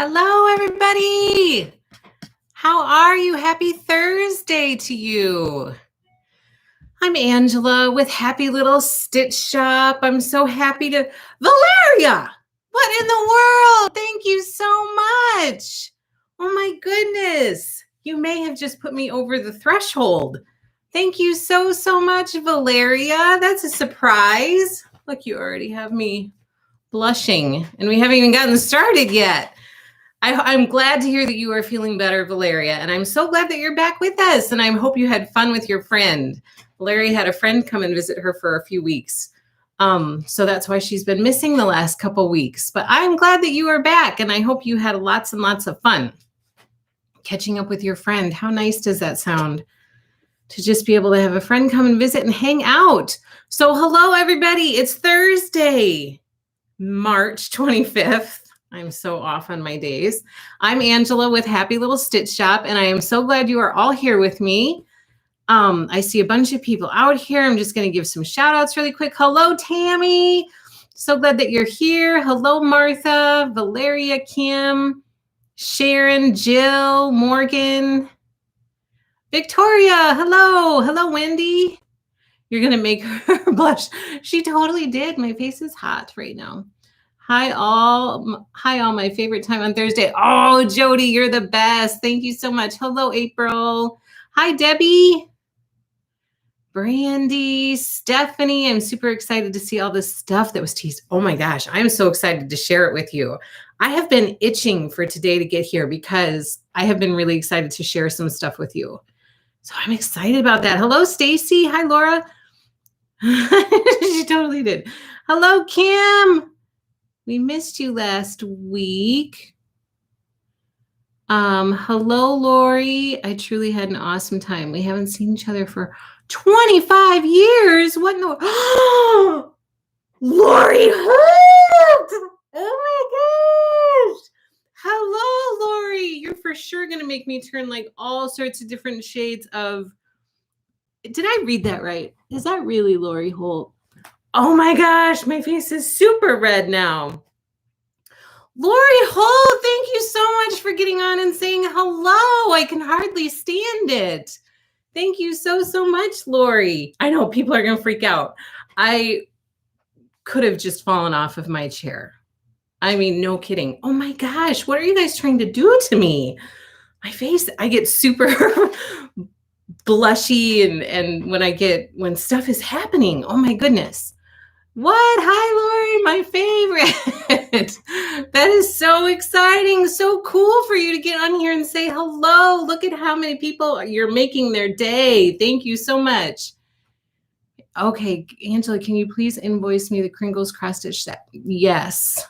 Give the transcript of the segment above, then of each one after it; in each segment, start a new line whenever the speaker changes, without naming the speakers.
Hello, everybody. How are you? Happy Thursday to you. I'm Angela with Happy Little Stitch Shop. I'm so happy to... Valeria! What in the world? Thank you so much. Oh my goodness. You may have just put me over the threshold. Thank you so much, Valeria. That's a surprise. Look, you already have me blushing, and we haven't even gotten started yet. I'm glad to hear that you are feeling better, Valeria, and I'm so glad that you're back with us, and I hope you had fun with your friend. Valeria had a friend come and visit her for a few weeks, so that's why she's been missing the last couple weeks, but I'm glad that you are back, and I hope you had lots and lots of fun catching up with your friend. How nice does that sound to just be able to have a friend come and visit and hang out? So hello, everybody. It's Thursday, March 25th. I'm so off on my days. I'm Angela with Happy Little Stitch Shop, and I am so glad you are all here with me. I see a bunch of people out here. I'm just going to give some shout outs really quick. Hello, Tammy. So glad that you're here. Hello, Martha, Valeria, Kim, Sharon, Jill, Morgan, Victoria. Hello. Hello, Wendy. You're going to make her blush. She totally did. My face is hot right now. Hi all, my favorite time on Thursday. Oh, Jody, you're the best. Thank you so much. Hello, April. Hi, Debbie. Brandy, Stephanie. I'm super excited to see all this stuff that was teased. Oh my gosh, I'm so excited to share it with you. I have been itching for today to get here because I have been really excited to share some stuff with you. So I'm excited about that. Hello, Stacy. Hi, Laura. She totally did. Hello, Kim. We missed you last week. Hello, Lori. I truly had an awesome time. We haven't seen each other for 25 years. What in the... Lori Holt! Oh my gosh! Hello, Lori. You're for sure going to make me turn like all sorts of different shades of... Did I read that right? Is that really Lori Holt? Oh my gosh, my face is super red now. Lori Holt, thank you so much for getting on and saying hello. I can hardly stand it. Thank you so much, Lori. I know people are going to freak out. I could have just fallen off of my chair. I mean, no kidding. Oh my gosh, what are you guys trying to do to me? My face, I get super blushy and when stuff is happening. Oh my goodness. What? Hi, Lori, my favorite. That is so exciting. So cool for you to get on here and say hello. Look at how many people you're making their day. Thank you so much. Okay, Angela, can you please invoice me the Kringles cross stitch set? Yes.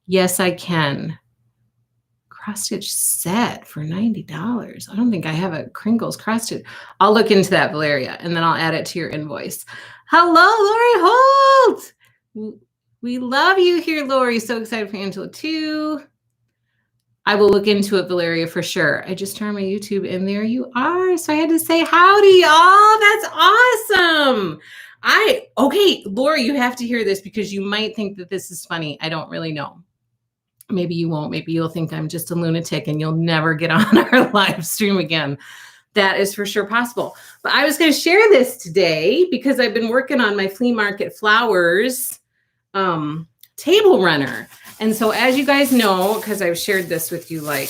Yes, I can. Cross stitch set for $90. I don't think I have a Kringles cross stitch. I'll look into that, Valeria, and then I'll add it to your invoice. Hello, Lori Holt. We love you here, Lori. So excited for Angela too. I will look into it, Valeria, for sure. I just turned my YouTube and there you are. So I had to say howdy, y'all. That's awesome. Okay, Lori, you have to hear this because you might think that this is funny. I don't really know. Maybe you won't. Maybe you'll think I'm just a lunatic and you'll never get on our live stream again. That is for sure possible. But I was going to share this today because I've been working on my flea market flowers table runner. And so as you guys know, because I've shared this with you like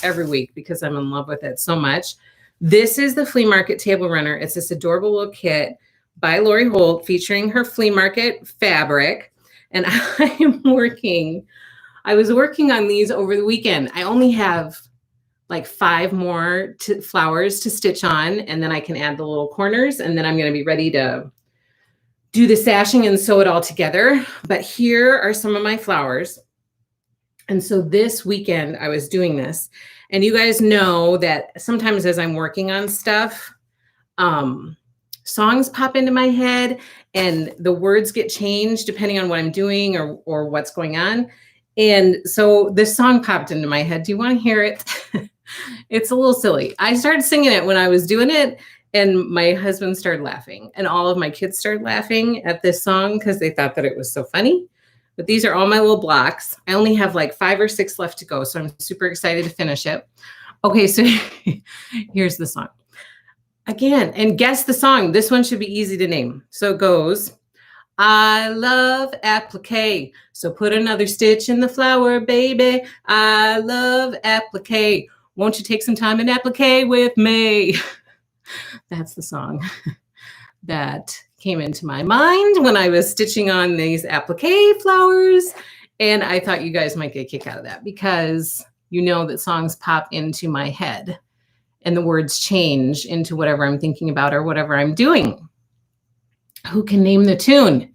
every week because I'm in love with it so much, this is the flea market table runner. It's this adorable little kit by Lori Holt featuring her flea market fabric. And I was working on these over the weekend. I only have like 5 more flowers to stitch on, and then I can add the little corners, and then I'm going to be ready to do the sashing and sew it all together. But here are some of my flowers. And so this weekend I was doing this, and you guys know that sometimes as I'm working on stuff, songs pop into my head and the words get changed depending on what I'm doing or what's going on. And so this song popped into my head. Do you want to hear it? It's a little silly. I started singing it when I was doing it, and my husband started laughing, and all of my kids started laughing at this song because they thought that it was so funny. but these are all my little blocks. I only have like 5 or 6 left to go, so I'm super excited to finish it. Okay, so here's the song. Again, and guess the song. This one should be easy to name. So it goes, I love applique. So put another stitch in the flower, baby. I love applique. Won't you take some time and applique with me? That's the song that came into my mind when I was stitching on these applique flowers. And I thought you guys might get a kick out of that because you know that songs pop into my head and the words change into whatever I'm thinking about or whatever I'm doing. Who can name the tune?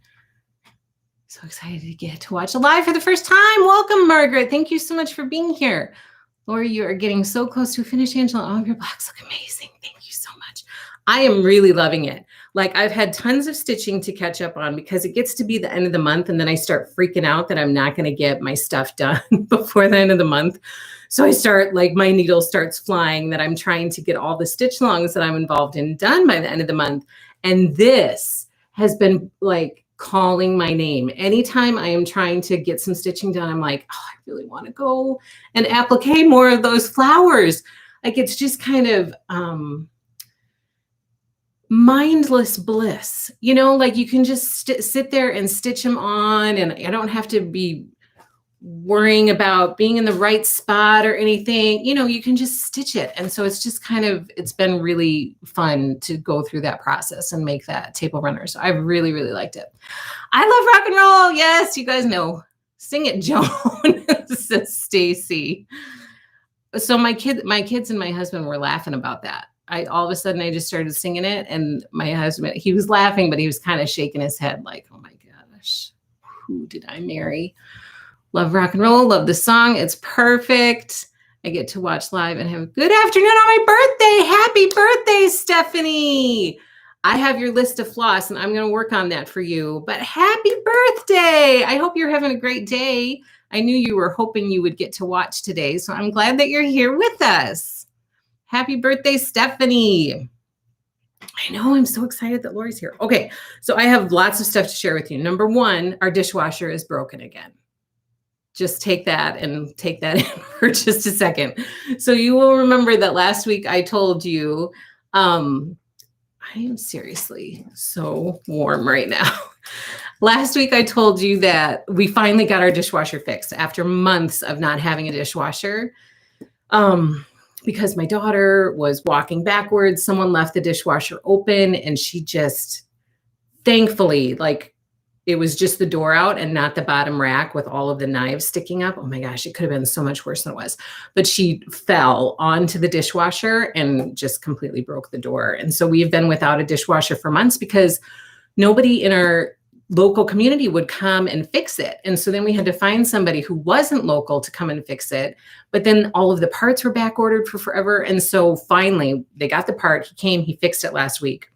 So excited to get to watch live for the first time. Welcome, Margaret. Thank you so much for being here. Lori, you are getting so close to a finish, Angela. All of your blocks look amazing. Thank you so much. I am really loving it. Like I've had tons of stitching to catch up on because it gets to be the end of the month and then I start freaking out that I'm not going to get my stuff done before the end of the month. So I start like my needle starts flying that I'm trying to get all the stitch longs that I'm involved in done by the end of the month. And this has been like calling my name. Anytime I am trying to get some stitching done, I'm like, oh, I really want to go and applique more of those flowers. Like it's just kind of mindless bliss, you know, like you can just sit there and stitch them on and I don't have to be worrying about being in the right spot or anything, you know, you can just stitch it. And so it's just kind of, it's been really fun to go through that process and make that table runner. So I've really, really liked it. I love rock and roll. Yes, you guys know. Sing it, Joan, says Stacy. So my kids and my husband were laughing about that. All of a sudden I just started singing it and my husband, he was laughing, but he was kind of shaking his head like, oh my gosh, who did I marry? Love rock and roll. Love the song. It's perfect. I get to watch live and have a good afternoon on my birthday. Happy birthday, Stephanie. I have your list of floss and I'm going to work on that for you, but happy birthday. I hope you're having a great day. I knew you were hoping you would get to watch today. So I'm glad that you're here with us. Happy birthday, Stephanie. I know, I'm so excited that Lori's here. Okay, so I have lots of stuff to share with you. Number one, our dishwasher is broken again. Just take that in for just a second. So you will remember that last week I told you, I am seriously so warm right now. Last week I told you that we finally got our dishwasher fixed after months of not having a dishwasher. Because my daughter was walking backwards, someone left the dishwasher open and she just, thankfully, like it was just the door out and not the bottom rack with all of the knives sticking up. Oh my gosh, it could have been so much worse than it was. But she fell onto the dishwasher and just completely broke the door. And so we've been without a dishwasher for months because nobody in our local community would come and fix it. And so then we had to find somebody who wasn't local to come and fix it. But then all of the parts were back ordered for forever. And so finally they got the part. He came, he fixed it last week.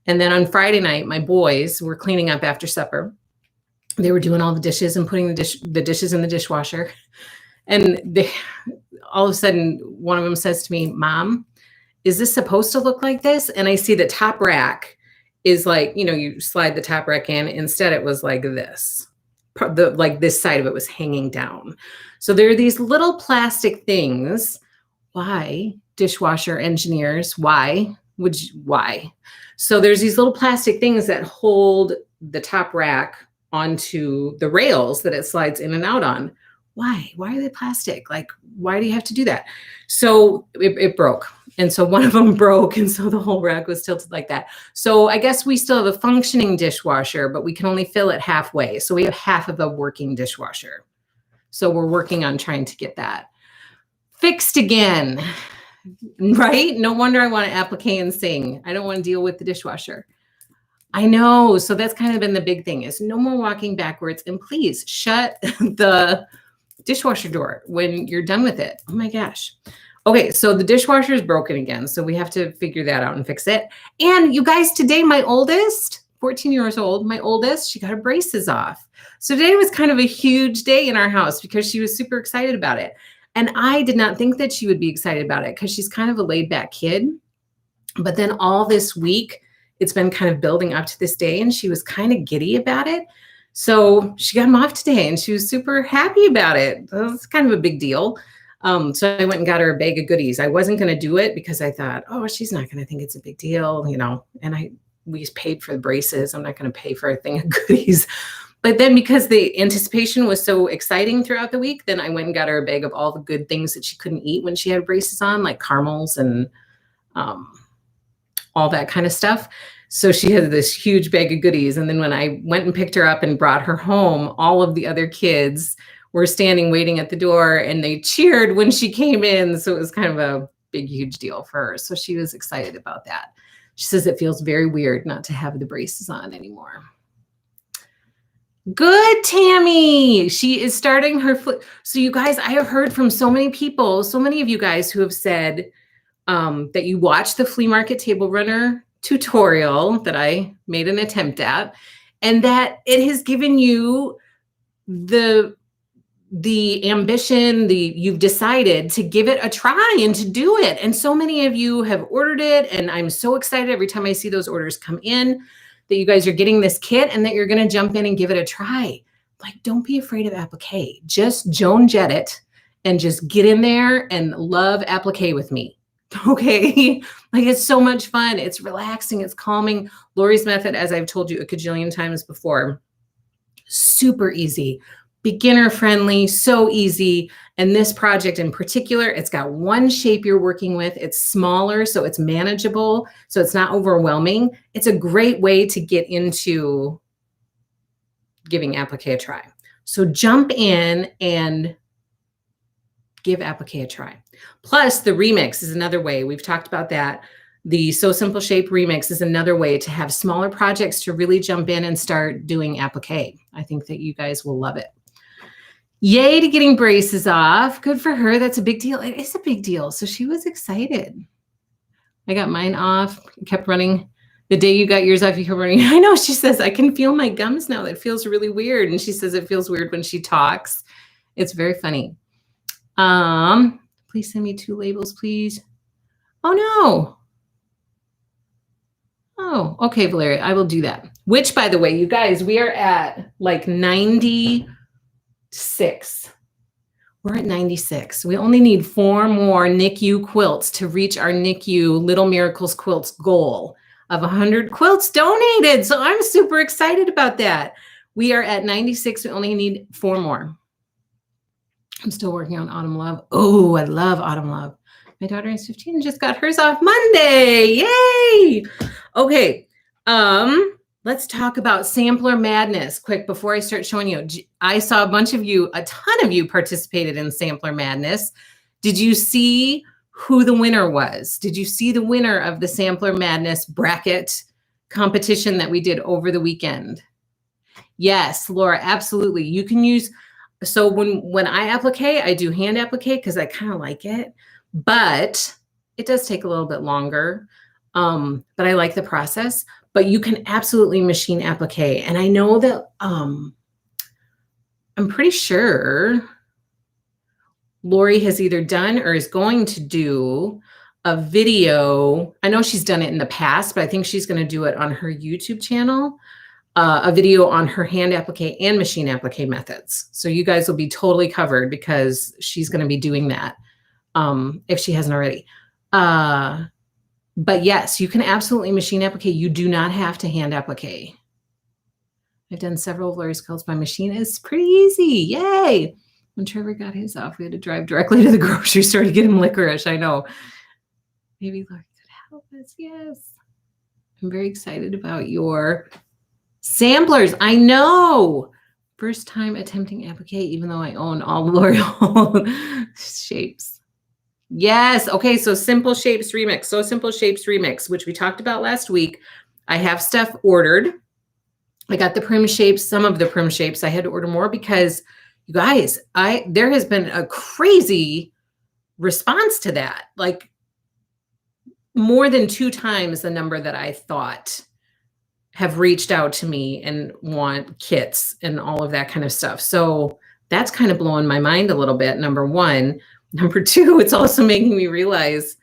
And then on Friday night, my boys were cleaning up after supper. They were doing all the dishes and putting the dishes in the dishwasher. And all of a sudden, one of them says to me, Mom, is this supposed to look like this? And I see the top rack is like, you know, you slide the top rack in. Instead, it was like this. Like this side of it was hanging down. So there are these little plastic things. Why, dishwasher engineers, why? So there's these little plastic things that hold the top rack onto the rails that it slides in and out on. Why are they plastic? Like, why do you have to do that? So it broke. And so one of them broke. And so the whole rack was tilted like that. So I guess we still have a functioning dishwasher, but we can only fill it halfway. So we have half of a working dishwasher. So we're working on trying to get that fixed again, right? No wonder I want to applique and sing. I don't want to deal with the dishwasher. I know. So that's kind of been the big thing is no more walking backwards and please shut the dishwasher door when you're done with it. Oh my gosh. Okay. So the dishwasher is broken again. So we have to figure that out and fix it. And you guys, today, my oldest, 14 years old, my oldest, she got her braces off. So today was kind of a huge day in our house because she was super excited about it. And I did not think that she would be excited about it because she's kind of a laid back kid. But then all this week, it's been kind of building up to this day and she was kind of giddy about it. So she got them off today and she was super happy about it. It was kind of a big deal. So I went and got her a bag of goodies. I wasn't going to do it because I thought, oh, she's not going to think it's a big deal, and we paid for the braces. I'm not going to pay for a thing of goodies. But then because the anticipation was so exciting throughout the week, then I went and got her a bag of all the good things that she couldn't eat when she had braces on, like caramels and all that kind of stuff. So she had this huge bag of goodies. And then when I went and picked her up and brought her home, all of the other kids were standing waiting at the door and they cheered when she came in. So it was kind of a big, huge deal for her. So she was excited about that. She says it feels very weird not to have the braces on anymore. Good, Tammy. She is starting her So you guys, I have heard from so many people, so many of you guys who have said that you watched the flea market table runner tutorial that I made an attempt at, and that it has given you the ambition, you've decided to give it a try and to do it. And so many of you have ordered it. And I'm so excited every time I see those orders come in that you guys are getting this kit and that you're going to jump in and give it a try. Like, don't be afraid of applique. Just Joan Jett it and just get in there and love applique with me. Okay. Like, it's so much fun. It's relaxing. It's calming. Lori's method, as I've told you a cajillion times before, super easy, beginner friendly, so easy. And this project in particular, it's got one shape you're working with. It's smaller, so it's manageable. So it's not overwhelming. It's a great way to get into giving applique a try. So jump in and give applique a try. Plus, the remix is another way. We've talked about that. The So Simple Shape remix is another way to have smaller projects to really jump in and start doing applique. I think that you guys will love it. Yay to getting braces off. Good for her. That's a big deal. It is a big deal. So she was excited. I got mine off. Kept running. The day you got yours off, you kept running. I know. She says, I can feel my gums now. That feels really weird. And she says it feels weird when she talks. It's very funny. Please send me 2 labels, please. Oh, no. Oh, okay, Valeria. I will do that. Which, by the way, you guys, we are at like 96. We're at 96. We only need 4 more NICU quilts to reach our NICU Little Miracles Quilts goal of 100 quilts donated. So I'm super excited about that. We are at 96. We only need 4 more. I'm still working on Autumn Love. Oh, I love Autumn Love. My daughter is 15 and just got hers off Monday. Yay! Okay. Let's talk about sampler madness quick before I start showing you. I saw a ton of you participated in sampler madness. Did you see who the winner was? Did you see the winner of the sampler madness bracket competition that we did over the weekend? Yes, Laura, absolutely. You can use, so when I applique, I do hand applique because I kind of like it, but it does take a little bit longer. But I like the process. But you can absolutely machine applique. And I know that I'm pretty sure Lori has either done or is going to do a video. I know she's done it in the past, but I think she's going to do it on her YouTube channel, a video on her hand applique and machine applique methods. So you guys will be totally covered because she's going to be doing that if she hasn't already. But yes, you can absolutely machine applique. You do not have to hand applique. I've done several of Lori's quilts by machine. It's pretty easy. Yay. When Trevor got his off, we had to drive directly to the grocery store to get him licorice. I know. Maybe Lori could help us. Yes. I'm very excited about your samplers. I know. First time attempting applique, even though I own all L'Oreal shapes. Yes. Okay. So Simple Shapes Remix. So Simple Shapes Remix, which we talked about last week. I have stuff ordered. I got the prim shapes, some of the prim shapes. I had to order more because you guys, there has been a crazy response to that. Like more than 2 times the number that I thought have reached out to me and want kits and all of that kind of stuff. So that's kind of blowing my mind a little bit. Number 1. Number 2, it's also making me realize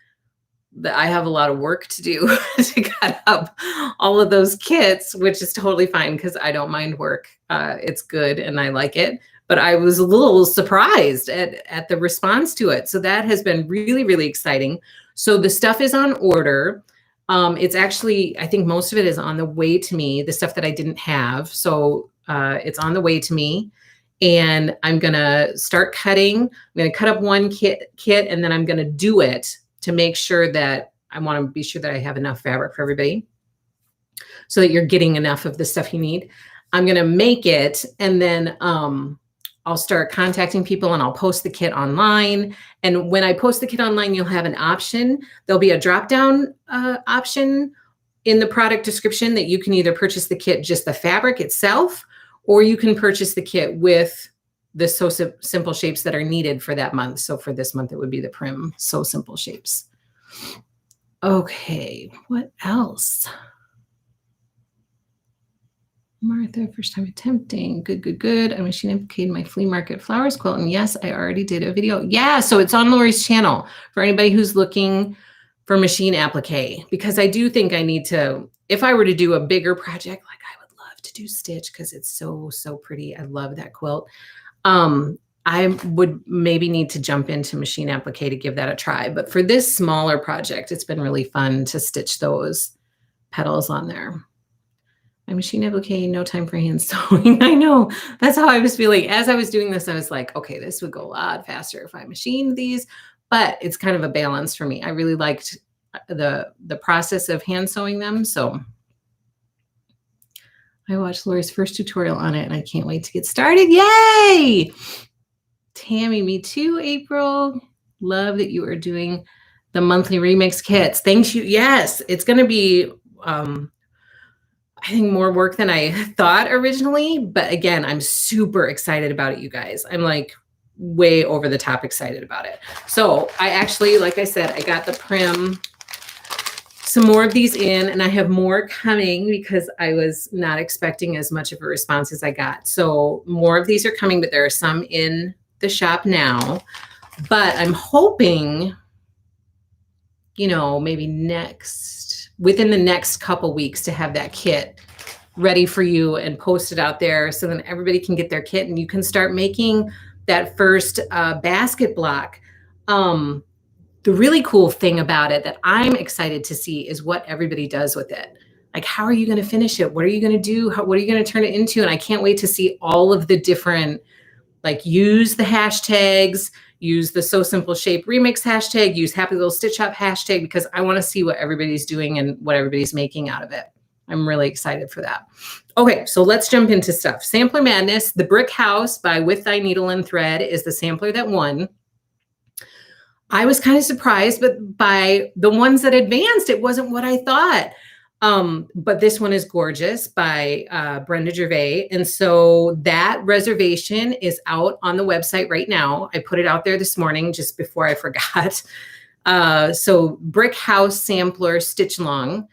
that I have a lot of work to do to cut up all of those kits, which is totally fine because I don't mind work. it's good and I like it, but I was a little surprised at the response to it. So that has been really, really exciting. So the stuff is on order. It's actually, I think most of it is on the way to me, the stuff that I didn't have. So it's on the way to me. And I'm going to start cutting. I'm going to cut up one kit, and then I'm going to do it to make sure that I want to be sure that I have enough fabric for everybody so that you're getting enough of the stuff you need. I'm going to make it, and then I'll start contacting people and I'll post the kit online. And when I post the kit online, you'll have an option. There'll be a drop-down option in the product description that you can either purchase the kit, just the fabric itself, or you can purchase the kit with the So Simple shapes that are needed for that month. So for this month, it would be the Prim So Simple shapes. Okay, what else? Martha, first time attempting. Good, good, good. I machine appliqued my flea market flowers quilt. And yes, I already did a video. Yeah, so it's on Lori's channel for anybody who's looking for machine applique, because I do think I need to, if I were to do a bigger project, like I would love to do stitch because it's so, so pretty. I love that quilt. I would maybe need to jump into machine applique to give that a try. But for this smaller project, it's been really fun to stitch those petals on there. My machine applique, no time for hand sewing. I know, that's how I was feeling. As I was doing this, I was like, okay, this would go a lot faster if I machined these, but it's kind of a balance for me. I really liked the process of hand sewing them. So I watched Lori's first tutorial on it and I can't wait to get started. Yay! Tammy, me too, April. Love that you are doing the monthly remix kits. Thank you. Yes, it's going to be, I think, more work than I thought originally. But again, I'm super excited about it, you guys. I'm like way over the top excited about it. So I actually, like I said, I got the Prim, some more of these in, and I have more coming because I was not expecting as much of a response as I got. So more of these are coming, but there are some in the shop now. But I'm hoping, you know, maybe within the next couple weeks to have that kit ready for you and posted out there so then everybody can get their kit and you can start making that first basket block. The really cool thing about it that I'm excited to see is what everybody does with it. Like, how are you going to finish it? What are you going to do? What are you going to turn it into? And I can't wait to see all of the different, like, use the hashtags, use the So Simple Shape Remix hashtag, use Happy Little Stitch Shop hashtag, because I want to see what everybody's doing and what everybody's making out of it. I'm really excited for that. Okay, so let's jump into stuff. Sampler Madness, the Brick House by With Thy Needle and Thread is the sampler that won. I was kind of surprised, but by the ones that advanced, it wasn't what I thought. But this one is gorgeous by Brenda Gervais. And so that reservation is out on the website right now. I put it out there this morning just before I forgot. So Brick House Sampler Stitch Long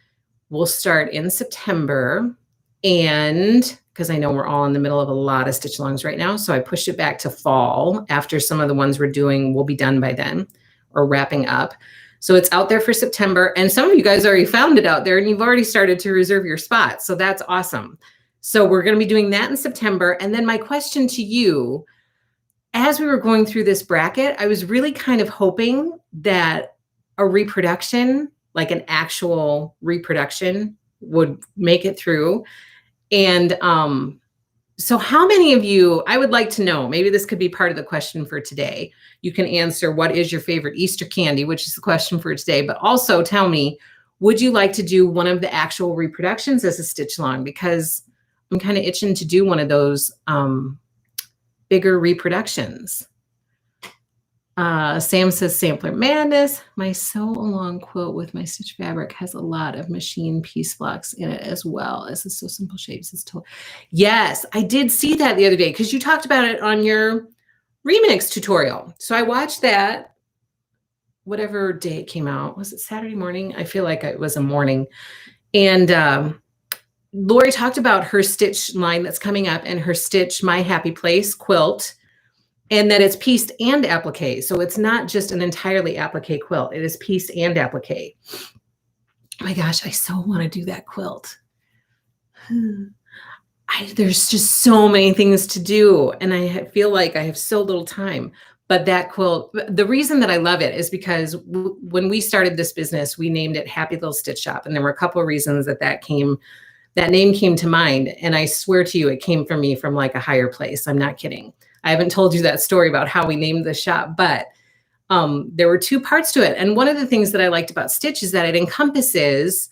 will start in September. And because I know we're all in the middle of a lot of stitch longs right now, so I pushed it back to fall after some of the ones we're doing will be done by then or wrapping up. So it's out there for September, and some of you guys already found it out there and you've already started to reserve your spot. So that's awesome. So we're going to be doing that in September. And then my question to you, as we were going through this bracket, I was really kind of hoping that a reproduction, like an actual reproduction, would make it through. And so how many of you, I would like to know, maybe this could be part of the question for today. You can answer what is your favorite Easter candy, which is the question for today, but also tell me, would you like to do one of the actual reproductions as a stitch long? Because I'm kind of itching to do one of those bigger reproductions. Sam says Sampler Madness. My sew along quilt with my stitch fabric has a lot of machine piece blocks in it as well as the So Simple Shapes. Yes, I did see that the other day because you talked about it on your remix tutorial. So I watched that whatever day it came out. Was it Saturday morning? I feel like it was a morning. And Lori talked about her stitch line that's coming up and her stitch My Happy Place quilt, and that it's pieced and applique. So it's not just an entirely applique quilt. It is pieced and applique. Oh my gosh, I so want to do that quilt. there's just so many things to do, and I feel like I have so little time. But that quilt, the reason that I love it is because when we started this business, we named it Happy Little Stitch Shop, and there were a couple of reasons that name came to mind. And I swear to you, it came from me from like a higher place. I'm not kidding. I haven't told you that story about how we named the shop, but there were two parts to it. And one of the things that I liked about Stitch is that it encompasses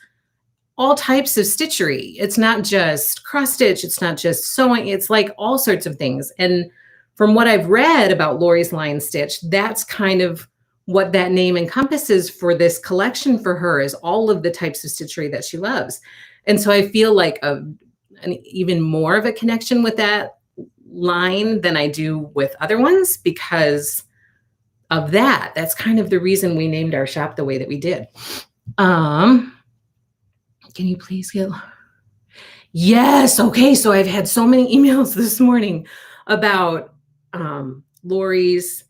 all types of stitchery. It's not just cross stitch. It's not just sewing. It's like all sorts of things. And from what I've read about Lori's Line Stitch, that's kind of what that name encompasses for this collection for her, is all of the types of stitchery that she loves. And so I feel like an even more of a connection with that line than I do with other ones because of that. That's kind of the reason we named our shop the way that we did. Can you please get... Yes. Okay. So I've had so many emails this morning about Lori's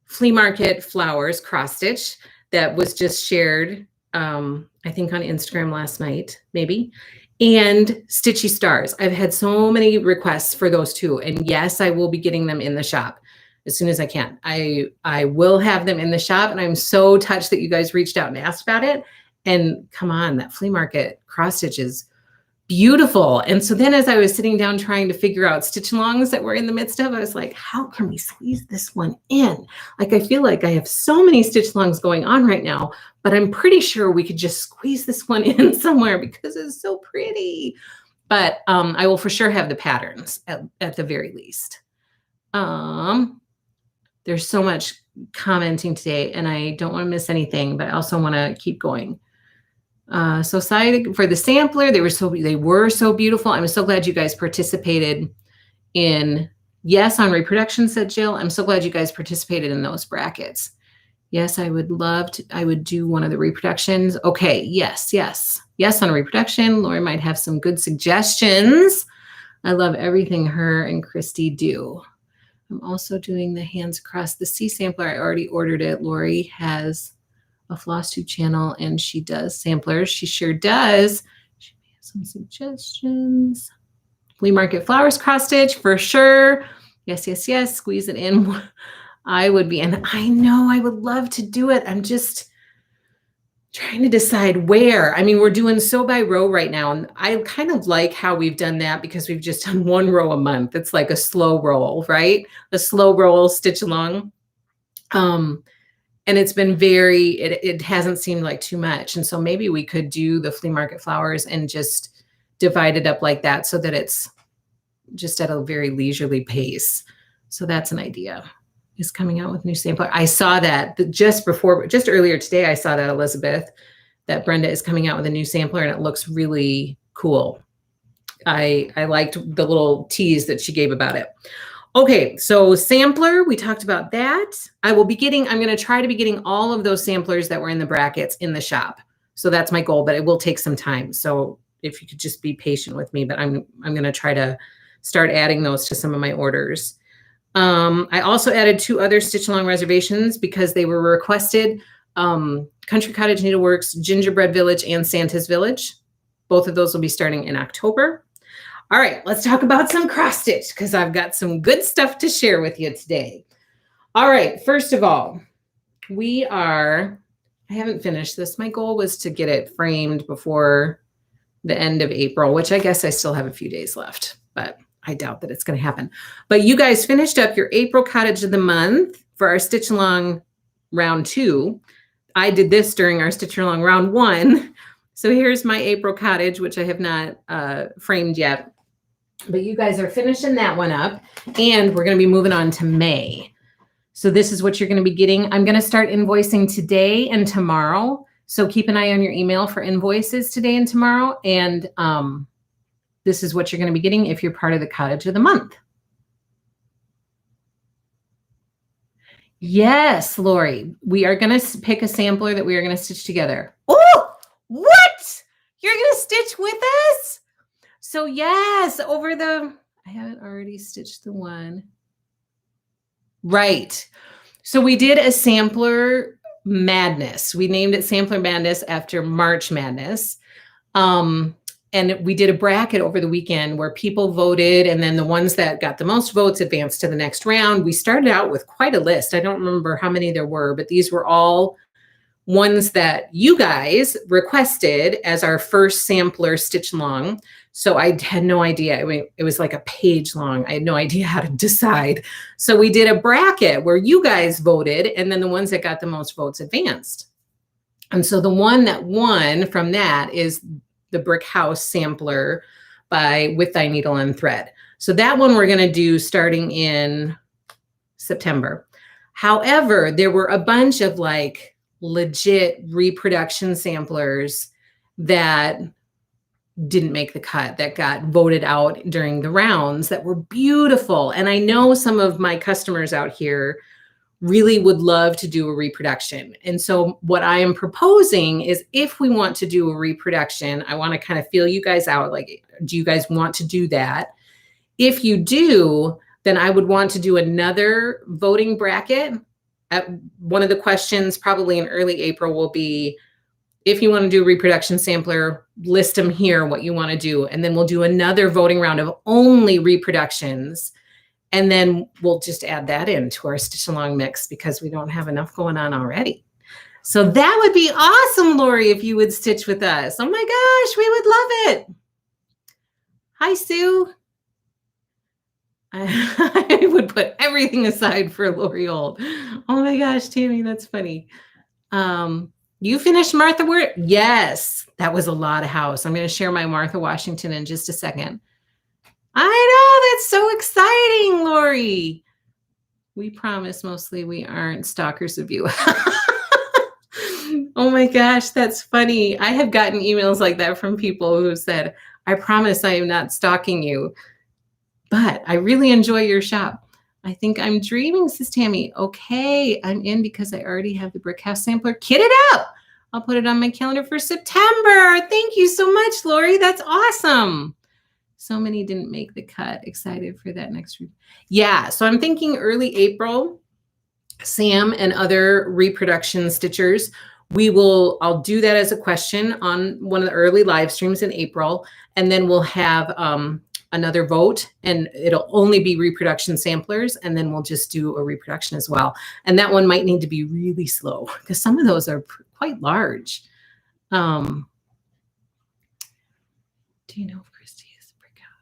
flea market flowers cross stitch that was just shared, I think on Instagram last night, maybe, and Stitchy Stars. I've had so many requests for those two. And yes, I will be getting them in the shop as soon as I can. I will have them in the shop, and I'm so touched that you guys reached out and asked about it. And come on, that flea market cross stitch is beautiful. And so then as I was sitting down trying to figure out stitch alongs that we're in the midst of, I was like, how can we squeeze this one in? Like, I feel like I have so many stitch alongs going on right now, but I'm pretty sure we could just squeeze this one in somewhere because it's so pretty. But I will for sure have the patterns at the very least. There's so much commenting today, and I don't want to miss anything, but I also want to keep going. So excited for the sampler. They were so beautiful. I'm so glad you guys participated in, yes, on reproduction, said Jill. I'm so glad you guys participated in those brackets. Yes, I would love to, I would do one of the reproductions. Okay, yes on a reproduction. Lori might have some good suggestions. I love everything her and Christy do. I'm also doing the Hands Across the Sea sampler. I already ordered it. Lori has a Flosstube channel and she does samplers. She sure does. She may have some suggestions. Flea market flowers cross stitch for sure. Yes. Squeeze it in. I would be, and I know I would love to do it. I'm just trying to decide where. I mean, we're doing sew by row right now. And I kind of like how we've done that because we've just done one row a month. It's like a slow roll, right? A slow roll stitch along. And it's been it hasn't seemed like too much. And so maybe we could do the flea market flowers and just divide it up like that so that it's just at a very leisurely pace. So that's an idea. Is coming out with new sampler. I saw that just earlier today, I saw that, Elizabeth, that Brenda is coming out with a new sampler and it looks really cool. I liked the little tease that she gave about it. Okay, so sampler, we talked about that. I'm going to try to be getting all of those samplers that were in the brackets in the shop. So that's my goal, but it will take some time. So if you could just be patient with me, but I'm going to try to start adding those to some of my orders. I also added 2 other stitch along reservations because they were requested. Country Cottage Needleworks, Gingerbread Village, and Santa's Village. Both of those will be starting in October. All right, let's talk about some cross stitch because I've got some good stuff to share with you today. All right, first of all, I haven't finished this. My goal was to get it framed before the end of April, which I guess I still have a few days left, but I doubt that it's going to happen. But you guys finished up your April Cottage of the Month for our Stitch Along round 2. I did this during our Stitch Along round 1. So here's my April Cottage, which I have not framed yet. But you guys are finishing that one up. And we're going to be moving on to May. So this is what you're going to be getting. I'm going to start invoicing today and tomorrow. So keep an eye on your email for invoices today and tomorrow. And this is what you're going to be getting if you're part of the Cottage of the Month. Yes, Lori, we are going to pick a sampler that we are going to stitch together. Oh, what? You're going to stitch with us? So yes, I haven't already stitched the one. Right. So we did a sampler madness. We named it Sampler Madness after March Madness. And we did a bracket over the weekend where people voted, and then the ones that got the most votes advanced to the next round. We started out with quite a list. I don't remember how many there were, but these were all ones that you guys requested as our first sampler stitch along. So I had no idea. I mean, it was like a page long. I had no idea how to decide. So we did a bracket where you guys voted, and then the ones that got the most votes advanced. And so the one that won from that is the Brick House sampler by With Thy Needle and Thread. So that one we're going to do starting in September. However, there were a bunch of like legit reproduction samplers that didn't make the cut, that got voted out during the rounds, that were beautiful. And I know some of my customers out here really would love to do a reproduction. And so what I am proposing is, if we want to do a reproduction, I want to kind of feel you guys out. Like, do you guys want to do that? If you do, then I would want to do another voting bracket. One of the questions probably in early April will be, if you want to do a reproduction sampler, list them here, what you want to do. And then we'll do another voting round of only reproductions. And then we'll just add that into our stitch along mix because we don't have enough going on already. So that would be awesome, Lori, if you would stitch with us. Oh my gosh, we would love it. Hi, Sue. I would put everything aside for Lori Old. Oh my gosh, Tammy, that's funny. You finished Martha Word? Yes, that was a lot of house. I'm going to share my Martha Washington in just a second. I know, that's so exciting, Lori. We promise mostly we aren't stalkers of you. Oh my gosh, that's funny. I have gotten emails like that from people who said, I promise I am not stalking you, but I really enjoy your shop. I think I'm dreaming, says Tammy. Okay, I'm in because I already have the Brick House sampler kitted up. I'll put it on my calendar for September. Thank you so much, Lori. That's awesome. So many didn't make the cut. Excited for that next week. Yeah, so I'm thinking early April, Sam and other reproduction stitchers, I'll do that as a question on one of the early live streams in April, and then we'll have another vote, and it'll only be reproduction samplers, and then we'll just do a reproduction as well. And that one might need to be really slow because some of those are quite large. Do you know if Christy is a Brick House?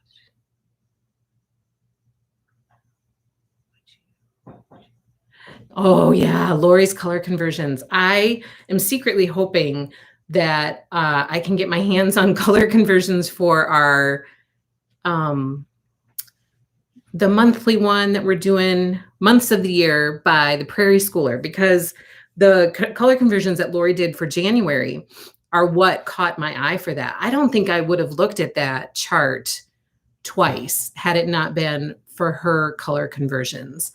Oh yeah, Lori's color conversions. I am secretly hoping that I can get my hands on color conversions for our the monthly one that we're doing, months of the year by the Prairie Schooler, because the color conversions that Lori did for January are what caught my eye for that. I don't think I would have looked at that chart twice had it not been for her color conversions.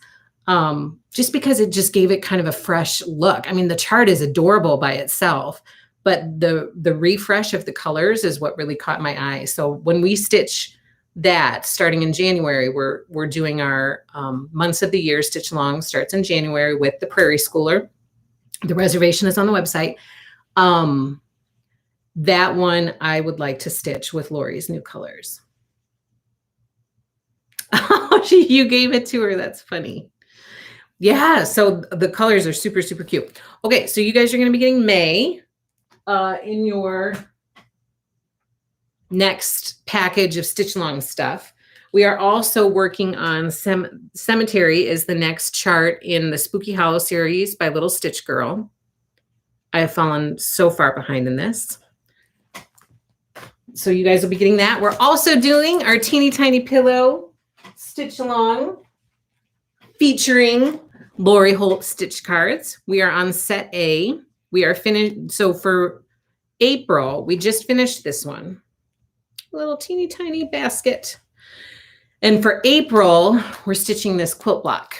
Just because it just gave it kind of a fresh look. I mean, the chart is adorable by itself, but the refresh of the colors is what really caught my eye. So when we stitch that starting in January, we're doing our months of the year stitch along, starts in January with the Prairie Schooler. The reservation is on the website. That one I would like to stitch with Lori's new colors. Oh, you gave it to her. That's funny. Yeah, so the colors are super, super cute. Okay, so you guys are going to be getting May in your next package of stitch along stuff. We are also working on Cemetery is the next chart in the Spooky Hollow series by Little Stitch Girl. I have fallen so far behind in this. So you guys will be getting that. We're also doing our Teeny Tiny Pillow stitch along featuring Lori Holt stitch cards. We are on set A. We are finished. So for April, we just finished this one. A little teeny tiny basket. And for April, we're stitching this quilt block.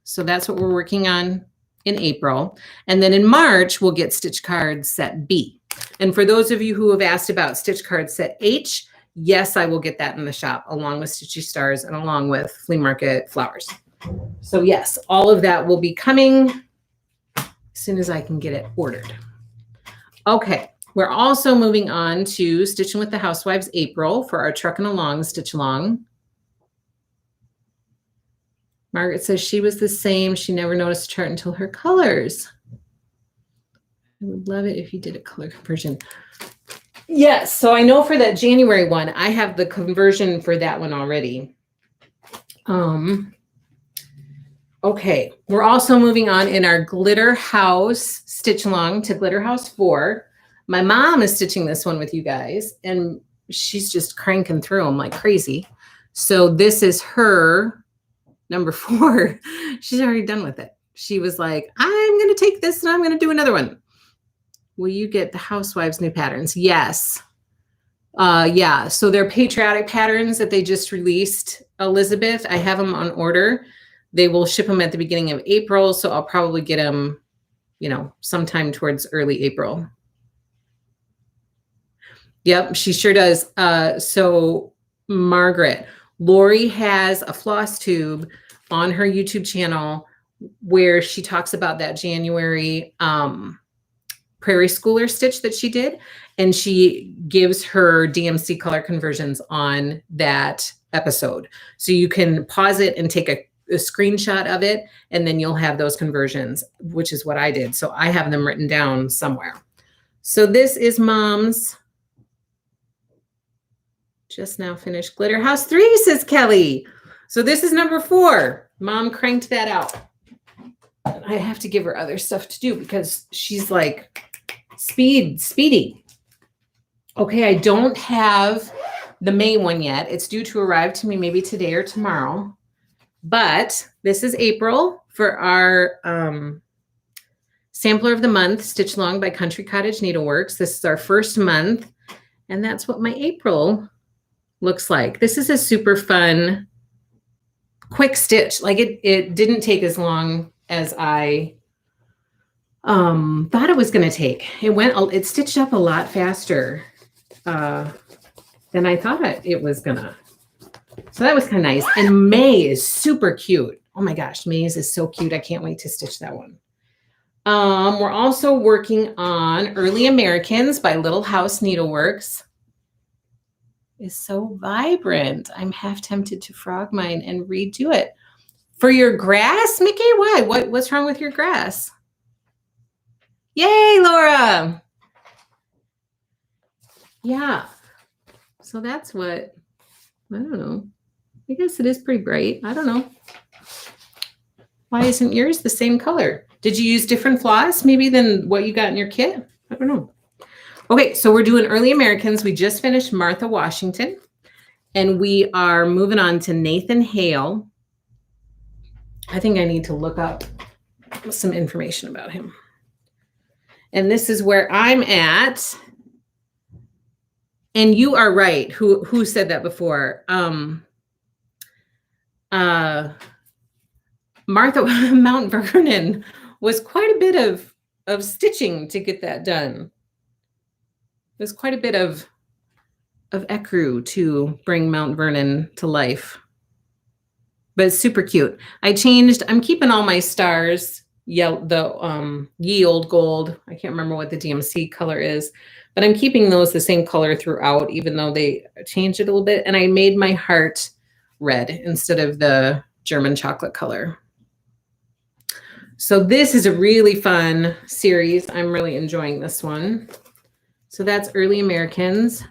So that's what we're working on in April. And then in March, we'll get stitch card set B. And for those of you who have asked about stitch card set H, yes, I will get that in the shop along with Stitchy Stars and along with Flea Market Flowers. So yes, all of that will be coming as soon as I can get it ordered. Okay, We're also moving on to Stitching with the Housewives April for our Truckin' Along Stitch Along. Margaret says she was the same. She never noticed a chart until her colors. I would love it if you did a color conversion. Yes, so I know for that January one, I have the conversion for that one already. Okay, we're also moving on in our Glitter House Stitch Along to Glitter House 4. My mom is stitching this one with you guys, and she's just cranking through them like crazy. So this is her number 4. She's already done with it. She was like, I'm going to take this and I'm going to do another one. Will you get the Housewives new patterns? Yes. Yeah, so they're patriotic patterns that they just released, Elizabeth. I have them on order. They will ship them at the beginning of April, so I'll probably get them, you know, sometime towards early April. Yep, she sure does. So Margaret, Lori has a Flosstube on her YouTube channel where she talks about that January Prairie Schooler stitch that she did. And she gives her DMC color conversions on that episode. So you can pause it and take a screenshot of it, and then you'll have those conversions, which is what I did. So I have them written down somewhere. So this is Mom's just now finished Glitter House 3, says Kelly. So this is number 4. Mom cranked that out. I have to give her other stuff to do because she's like speedy. Okay, I don't have the May one yet. It's due to arrive to me maybe today or tomorrow. But this is April for our sampler of the month, Stitch Along by Country Cottage Needleworks. This is our first month, and that's what my April looks like. This is a super fun, quick stitch. Like it didn't take as long as I thought it was going to take. It stitched up a lot faster than I thought it was gonna. So that was kind of nice. And May is super cute. Oh my gosh, May's is so cute. I can't wait to stitch that one. We're also working on Early Americans by Little House Needleworks. It's so vibrant. I'm half tempted to frog mine and redo it. For your grass, Mickey? Why? What's wrong with your grass? Yay, Laura. Yeah. So that's what, I don't know. I guess it is pretty bright. I don't know. Why isn't yours the same color? Did you use different floss maybe than what you got in your kit? I don't know. Okay, so we're doing Early Americans. We just finished Martha Washington, and we are moving on to Nathan Hale. I think I need to look up some information about him. And this is where I'm at. And you are right. Who said that before? Martha Mount Vernon was quite a bit of stitching to get that done. There's quite a bit of ecru to bring Mount Vernon to life. But it's super cute. I'm keeping all my stars, the Ye Old Gold. I can't remember what the DMC color is, but I'm keeping those the same color throughout, even though they changed it a little bit. And I made my heart red instead of the German chocolate color. So this is a really fun series. I'm really enjoying this one. So that's Early Americans.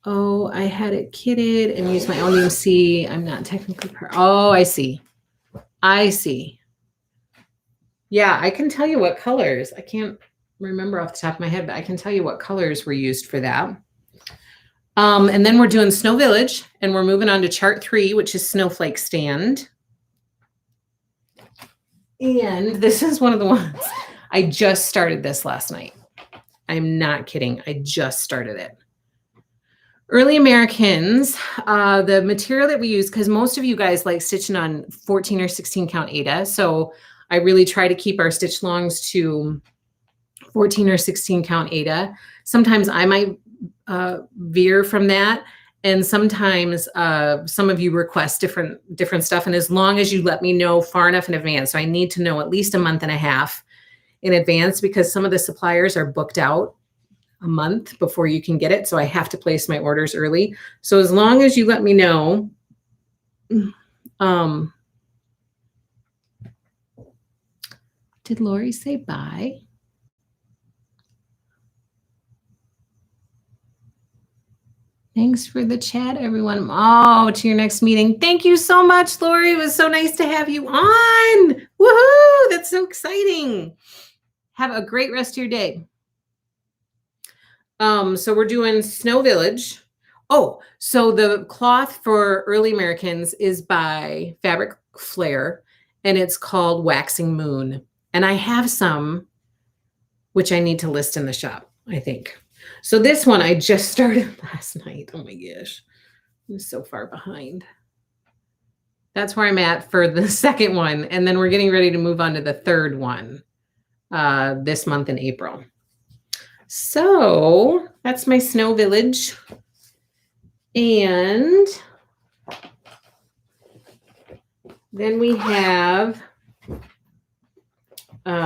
Oh, I had it kitted and used my own DMC. I'm not technically oh, I see. I see. Yeah, I can tell you what colors. I can't remember off the top of my head, but I can tell you what colors were used for that. And then we're doing Snow Village, and we're moving on to chart 3, which is Snowflake Stand. And this is one of the ones. I just started this last night. I'm not kidding. I just started it. Early Americans, the material that we use, because most of you guys like stitching on 14 or 16 count Aida. So I really try to keep our stitch longs to 14 or 16 count Aida. Sometimes I might veer from that. And sometimes some of you request different stuff. And as long as you let me know far enough in advance, so I need to know at least a month and a half in advance because some of the suppliers are booked out a month before you can get it. So I have to place my orders early. So as long as you let me know, did Lori say bye? Thanks for the chat, everyone. Oh, to your next meeting. Thank you so much, Lori. It was so nice to have you on. Woohoo! That's so exciting. Have a great rest of your day. So we're doing Snow Village. Oh, so the cloth for early Americans is by Fabric Flair, and it's called Waxing Moon. And I have some, which I need to list in the shop, I think. So this one I just started last night. Oh my gosh, I'm so far behind. That's where I'm at for the second one. And then we're getting ready to move on to the third one this month in April. So that's my Snow Village. And then we have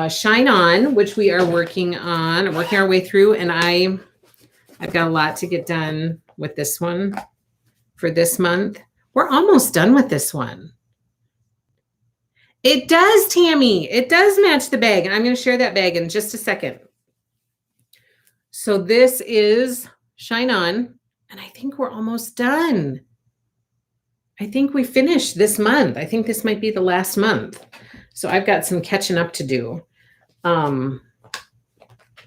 Shine On, which we are working on, working our way through. And I've got a lot to get done with this one for this month. We're almost done with this one. It does, Tammy. It does match the bag. And I'm going to share that bag in just a second. So this is Shine On. And I think we're almost done. I think we finished this month. I think this might be the last month. So I've got some catching up to do.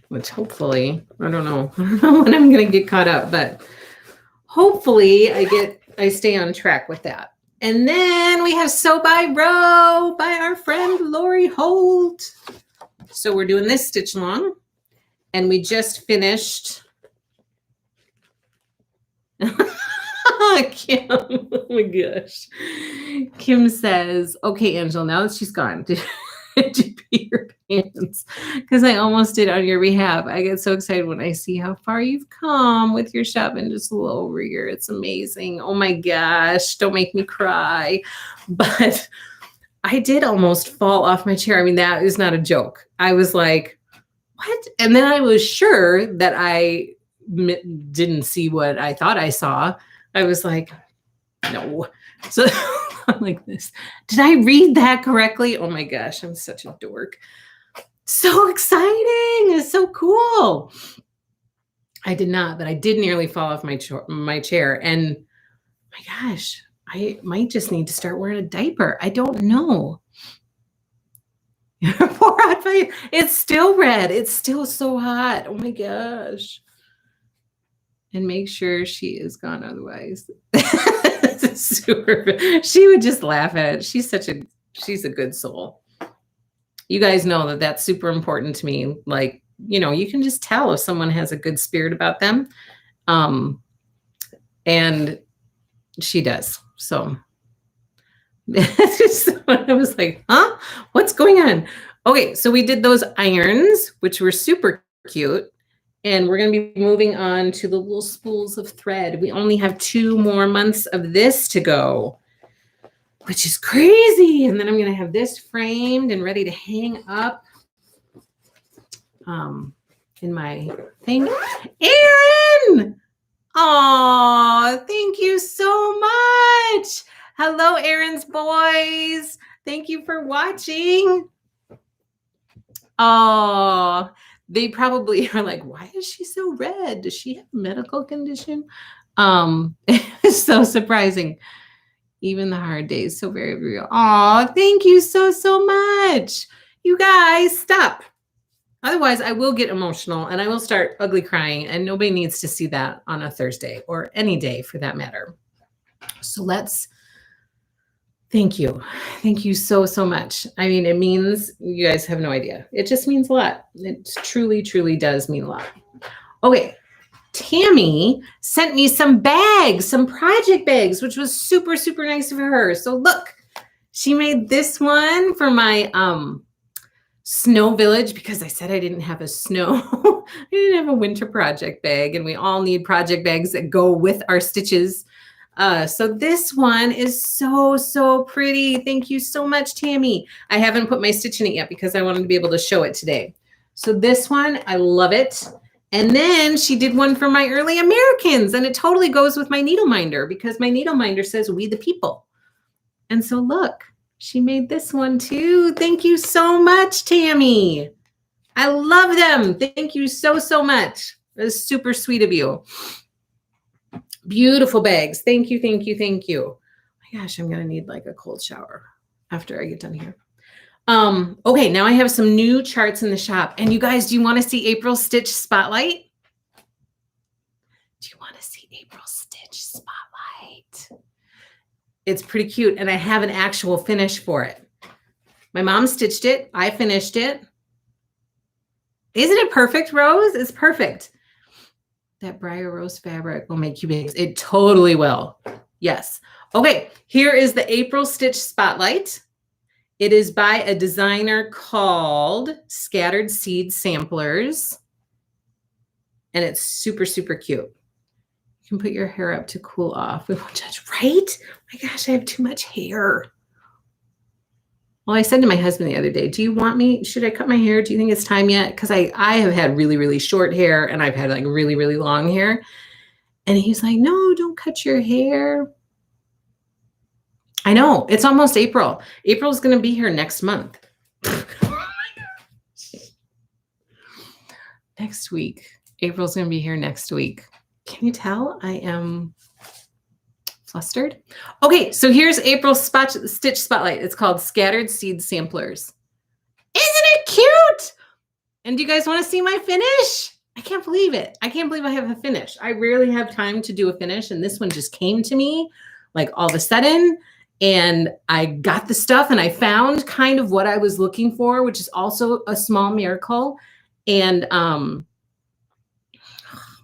Which hopefully, I don't know when I'm going to get caught up, but hopefully I stay on track with that. And then we have Sew by Row by our friend Lori Holt. So we're doing this stitch along, and we just finished. Kim, oh my gosh. Kim says, okay, Angela, now that she's gone, did you pee your pants? Because I almost did on your behalf. I get so excited when I see how far you've come with your shopping just a little over here. It's amazing. Oh my gosh, don't make me cry. But I did almost fall off my chair. I mean, that is not a joke. I was like, what? And then I was sure that I didn't see what I thought I saw. I was like, no. So I'm like this. Did I read that correctly? Oh my gosh, I'm such a dork. So exciting. It's so cool. I did not, but I did nearly fall off my chair. And my gosh, I might just need to start wearing a diaper. I don't know. It's still red. It's still so hot. Oh my gosh. And make sure she is gone otherwise. She would just laugh at it. She's a good soul. You guys know that that's super important to me. Like, you know, you can just tell if someone has a good spirit about them. And she does. So I was like, huh? What's going on? Okay, so we did those irons, which were super cute. And we're going to be moving on to the little spools of thread. We only have 2 more months of this to go, which is crazy. And then I'm going to have this framed and ready to hang up in my thing. Erin! Oh, thank you so much. Hello, Erin's boys. Thank you for watching. Oh, they probably are like, why is she so red? Does she have a medical condition? It's so surprising. Even the hard days, so very real. Oh, thank you so much. You guys, stop. Otherwise, I will get emotional and I will start ugly crying, and nobody needs to see that on a Thursday or any day for that matter. So thank you. Thank you so much. I mean, it means, you guys have no idea. It just means a lot. It truly, truly does mean a lot. Okay. Tammy sent me some bags, some project bags, which was super, super nice of her. So look, she made this one for my Snow Village because I said I didn't have a snow. I didn't have a winter project bag, and we all need project bags that go with our stitches. So this one is so pretty. Thank you so much, Tammy. I haven't put my stitch in it yet because I wanted to be able to show it today. So this one, I love it. And then she did one for my early Americans, and it totally goes with my needle minder because my needle minder says we the people. And so look, she made this one too. Thank you so much, Tammy. I love them. Thank you so much. It was super sweet of you. Beautiful bags. Thank you. Oh my gosh, I'm going to need like a cold shower after I get done here. Okay, now I have some new charts in the shop. And you guys, do you want to see April's Stitch Spotlight? Do you want to see April's Stitch Spotlight? It's pretty cute, and I have an actual finish for it. My mom stitched it. I finished it. Isn't it perfect, Rose? It's perfect. That Briar Rose fabric will make you big. It totally will. Yes. Okay, here is the April Stitch Spotlight. It is by a designer called Scattered Seed Samplers. And it's super cute. You can put your hair up to cool off. We won't judge, right? Oh my gosh, I have too much hair. Well, I said to my husband the other day, do you want me, should I cut my hair? Do you think it's time yet? Because I have had really short hair, and I've had like really long hair. And he's like, no, don't cut your hair. I know, it's almost April. April's going to be here next month. Next week. April's going to be here next week. Can you tell I am flustered? Okay, so here's April's Stitch Spotlight. It's called Scattered Seed Samplers. Isn't it cute? And do you guys want to see my finish? I can't believe it. I can't believe I have a finish. I rarely have time to do a finish, and this one just came to me like all of a sudden, and I got the stuff, and I found kind of what I was looking for, which is also a small miracle. And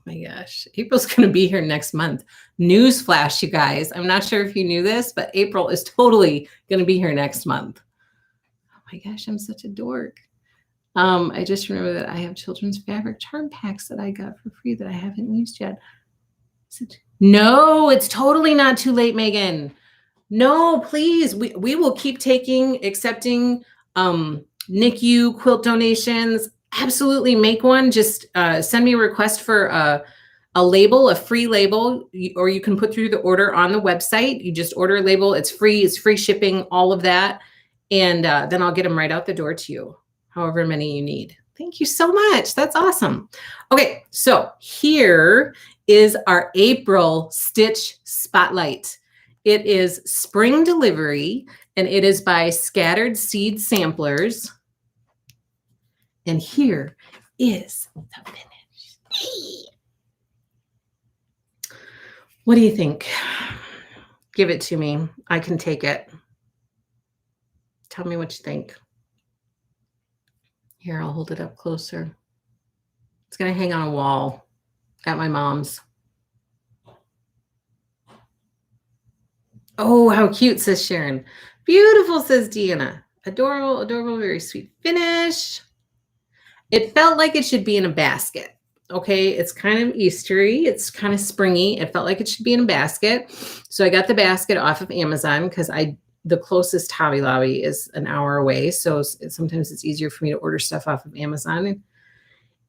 my gosh, April's going to be here next month. Newsflash, you guys. I'm not sure if you knew this, but April is totally going to be here next month. Oh my gosh, I'm such a dork. I just remember that I have children's fabric charm packs that I got for free that I haven't used yet. No, it's totally not too late, Megan. No, please. We will keep accepting NICU quilt donations. Absolutely, make one. Just send me a request for a label, a free label, or you can put through the order on the website. You just order a label. It's free shipping, all of that. And then I'll get them right out the door to you, however many you need. Thank you so much. That's awesome. Okay, so here is our April Stitch Spotlight. It is spring delivery, and it is by Scattered Seed Samplers. And here is the finish. What do you think? Give it to me. I can take it. Tell me what you think. Here, I'll hold it up closer. It's going to hang on a wall at my mom's. Oh, how cute, says Sharon. Beautiful, says Deanna. Adorable, very sweet finish. It felt like it should be in a basket. Okay, it's kind of Eastery. It's kind of springy. It felt like it should be in a basket. So I got the basket off of Amazon because the closest Hobby Lobby is an hour away. So sometimes it's easier for me to order stuff off of Amazon.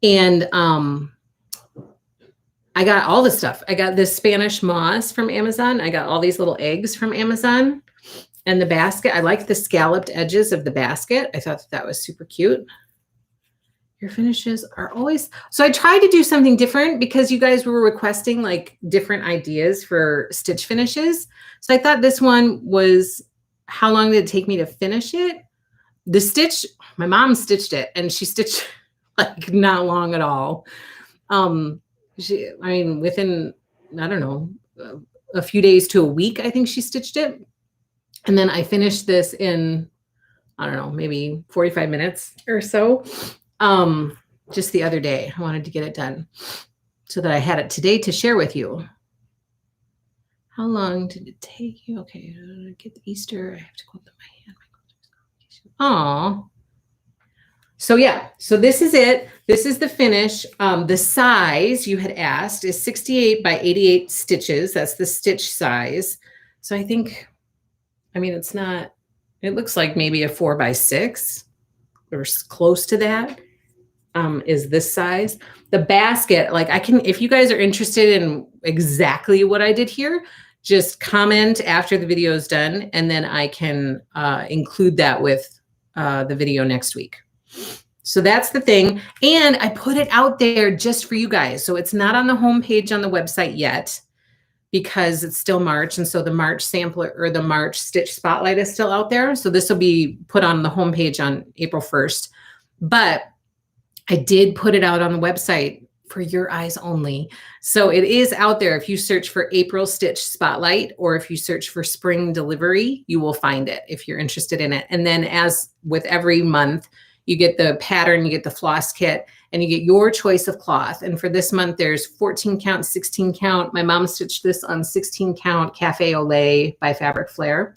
And I got all the stuff. I got this Spanish moss from Amazon. I got all these little eggs from Amazon. And the basket, I like the scalloped edges of the basket. I thought that was super cute. Your finishes are always, so I tried to do something different because you guys were requesting like different ideas for stitch finishes. So I thought this one was, how long did it take me to finish it? The stitch, my mom stitched it, and she stitched like not long at all. Within, I don't know, a few days to a week, I think she stitched it. And then I finished this in, I don't know, maybe 45 minutes or so. Just the other day, I wanted to get it done so that I had it today to share with you. How long did it take you? Okay, get the Easter. I have to quilt up my hand. Oh, So yeah, so this is it. This is the finish. The size you had asked is 68 by 88 stitches. That's the stitch size. So I think, I mean, it's not, it looks like maybe a 4 by 6 or close to that. Is this size. The basket, like I can, if you guys are interested in exactly what I did here, just comment after the video is done, and then I can include that with the video next week. So that's the thing. And I put it out there just for you guys. So it's not on the homepage on the website yet because it's still March. And so the March sampler or the March stitch spotlight is still out there. So this will be put on the homepage on April 1st. But I did put it out on the website for your eyes only. So it is out there. If you search for April Stitch Spotlight, or if you search for Spring Delivery, you will find it if you're interested in it. And then as with every month, you get the pattern, you get the floss kit, and you get your choice of cloth. And for this month, there's 14 count, 16 count. My mom stitched this on 16 count Cafe au lait by Fabric Flair.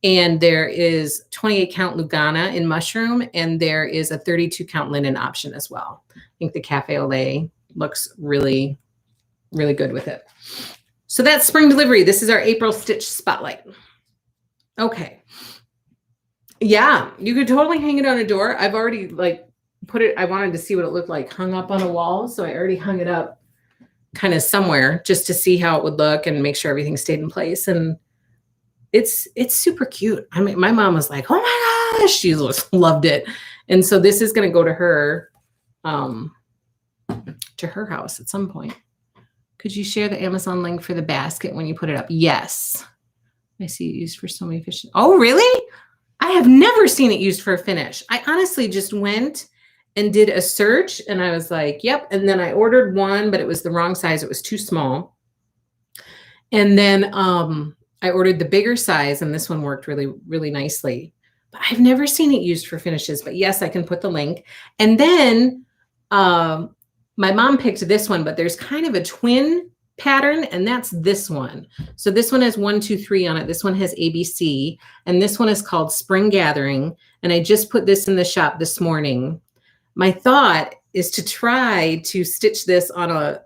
And there is 28 count Lugana in mushroom, and there is a 32 count linen option as well. I think the Cafe au lait looks really, really good with it. So that's spring delivery. This is our April stitch spotlight. Okay. Yeah, you could totally hang it on a door. I've already like put it, I wanted to see what it looked like hung up on a wall. So I already hung it up kind of somewhere just to see how it would look and make sure everything stayed in place. And it's super cute. I mean, my mom was like, oh my gosh, she loved it. And so this is going to go to her house at some point. Could you share the Amazon link for the basket when you put it up? Yes. I see it used for so many fish. Oh, really? I have never seen it used for a finish. I honestly just went and did a search and I was like, yep. And then I ordered one, but it was the wrong size. It was too small. And then I ordered the bigger size, and this one worked really, really nicely. But I've never seen it used for finishes. But yes, I can put the link. And then my mom picked this one, but there's kind of a twin pattern, and that's this one. So this one has 1, 2, 3 on it. This one has ABC, and this one is called Spring Gathering. And I just put this in the shop this morning. My thought is to try to stitch this on a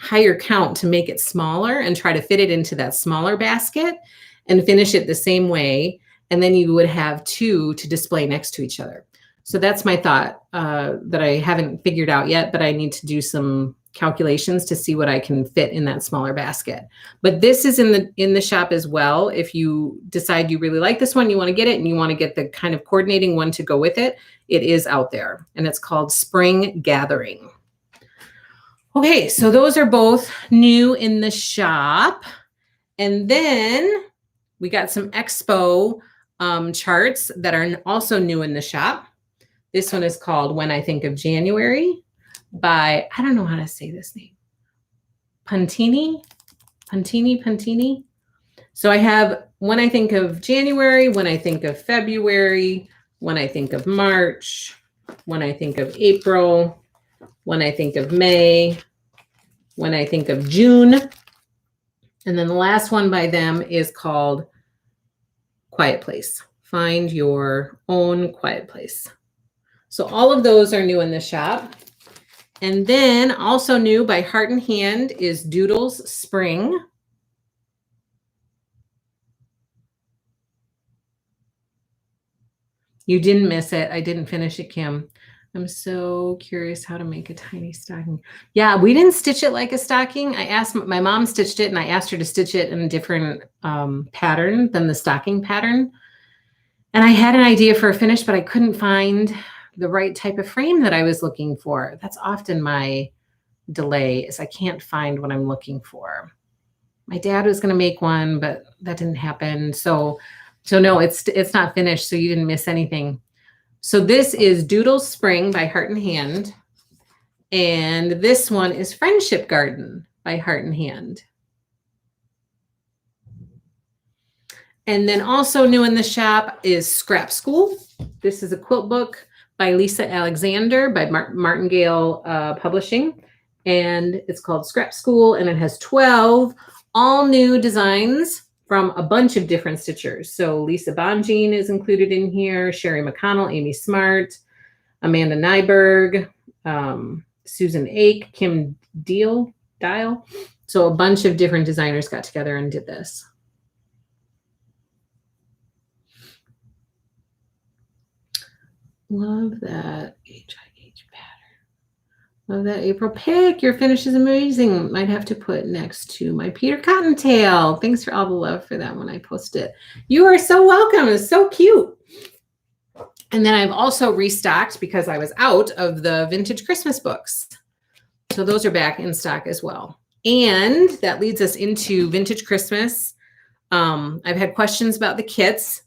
higher count to make it smaller and try to fit it into that smaller basket and finish it the same way. And then you would have 2 to display next to each other. So that's my thought that I haven't figured out yet, but I need to do some calculations to see what I can fit in that smaller basket. But this is in the shop as well. If you decide you really like this one, you want to get it and you want to get the kind of coordinating one to go with it, it is out there, and it's called Spring Gathering. Okay, so those are both new in the shop. And then we got some Expo charts that are also new in the shop. This one is called When I Think of January by, I don't know how to say this name, Puntini. So I have When I Think of January, When I Think of February, When I Think of March, When I Think of April, When I Think of May, When I Think of June. And then the last one by them is called Quiet Place. Find your own quiet place. So all of those are new in the shop. And then also new by Heart and Hand is Doodles Spring. You didn't miss it. I didn't finish it, Kim. I'm so curious how to make a tiny stocking. Yeah, we didn't stitch it like a stocking. I asked, my mom stitched it and I asked her to stitch it in a different pattern than the stocking pattern. And I had an idea for a finish, but I couldn't find the right type of frame that I was looking for. That's often my delay, is I can't find what I'm looking for. My dad was going to make one, but that didn't happen. So no, it's not finished. So you didn't miss anything. So this is Doodle Spring by Heart and Hand. And this one is Friendship Garden by Heart and Hand. And then also new in the shop is Scrap School. This is a quilt book by Lisa Alexander by Martingale Publishing. And it's called Scrap School, and it has 12 all new designs from a bunch of different stitchers. So Lisa Bonjean is included in here, Sherry McConnell, Amy Smart, Amanda Nyberg, Susan Ake, Kim Dial. So a bunch of different designers got together and did this. Love that HIH pattern. Love that April pick. Your finish is amazing. Might have to put next to my Peter Cottontail. Thanks for all the love for that when I post it. You are so welcome. It's so cute. And then I've also restocked because I was out of the vintage Christmas books. So those are back in stock as well. And that leads us into vintage Christmas. I've had questions about the kits.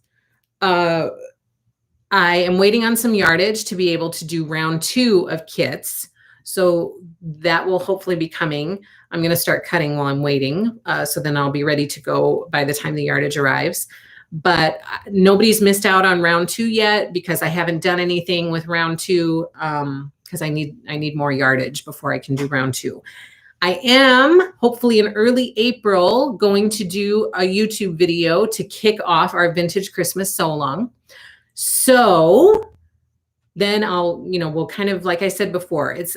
I am waiting on some yardage to be able to do round 2 of kits. So that will hopefully be coming. I'm going to start cutting while I'm waiting. So then I'll be ready to go by the time the yardage arrives. But nobody's missed out on round 2 yet because I haven't done anything with round 2 because I need more yardage before I can do round 2. I am hopefully in early April going to do a YouTube video to kick off our vintage Christmas sew along. So then we'll kind of, like I said before, it's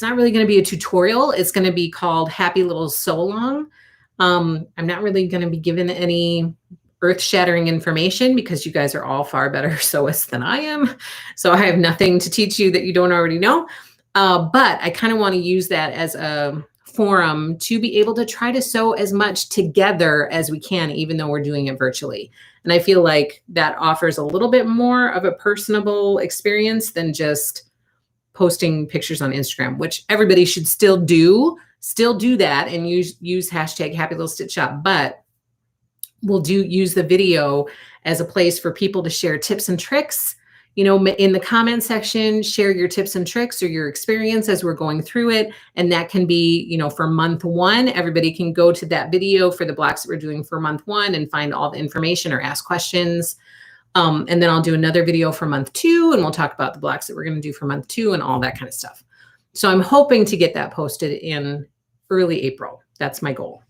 not really going to be a tutorial. It's going to be called Happy Little Sew Along. I'm not really going to be given any earth-shattering information because you guys are all far better sewists than I am. So I have nothing to teach you that you don't already know. But I kind of want to use that as a forum to be able to try to sew as much together as we can, even though we're doing it virtually. And I feel like that offers a little bit more of a personable experience than just posting pictures on Instagram, which everybody should still do that and use hashtag Happy Little Stitch Shop. But we'll use the video as a place for people to share tips and tricks. In the comment section, share your tips and tricks or your experience as we're going through it. And that can be, for month 1, everybody can go to that video for the blocks that we're doing for month 1 and find all the information or ask questions. And then I'll do another video for month 2 and we'll talk about the blocks that we're going to do for month 2 and all that kind of stuff. So I'm hoping to get that posted in early April. That's my goal.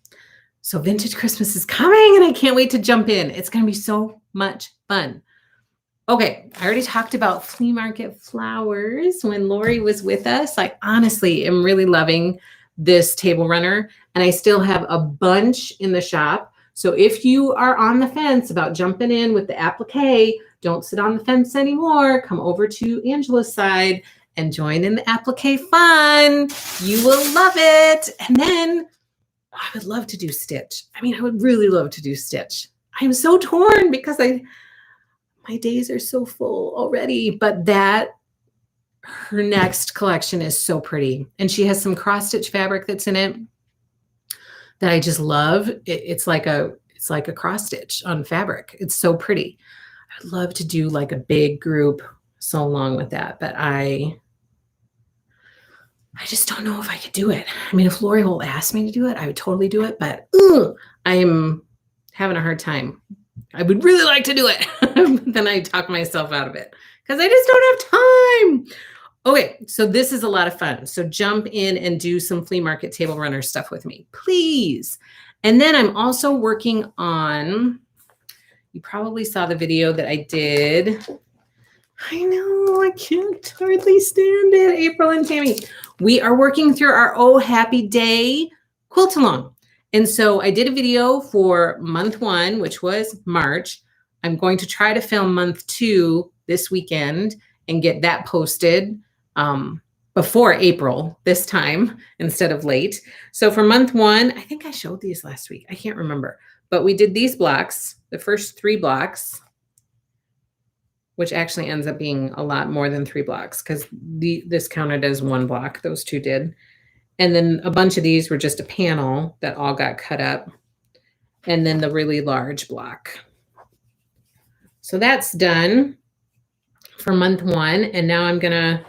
So vintage Christmas is coming and I can't wait to jump in. It's going to be so much fun. Okay, I already talked about flea market flowers when Lori was with us. I honestly am really loving this table runner and I still have a bunch in the shop. So if you are on the fence about jumping in with the applique, don't sit on the fence anymore. Come over to Angela's side and join in the applique fun. You will love it. And then I would love to do stitch. I would really love to do stitch. I'm so torn because my days are so full already, but her next collection is so pretty. And she has some cross stitch fabric that's in it that I just love. It's like a cross stitch on fabric. It's so pretty. I'd love to do like a big group sew along with that, but I just don't know if I could do it. If Lori will ask me to do it, I would totally do it, but I'm having a hard time. I would really like to do it. Then I talk myself out of it because I just don't have time. Okay, so this is a lot of fun. So jump in and do some flea market table runner stuff with me, please. And then I'm also working on, you probably saw the video that I did. I know, I can't hardly stand it, April and Tammy. We are working through our Oh Happy Day quilt along. And so I did a video for month 1, which was March. I'm going to try to film month 2 this weekend and get that posted before April this time instead of late. So for month 1, I think I showed these last week. I can't remember. But we did these blocks, the first 3 blocks, which actually ends up being a lot more than 3 blocks because this counted as 1 block. Those 2 did. And then a bunch of these were just a panel that all got cut up. And then the really large block. So that's done for month 1. And now I'm going to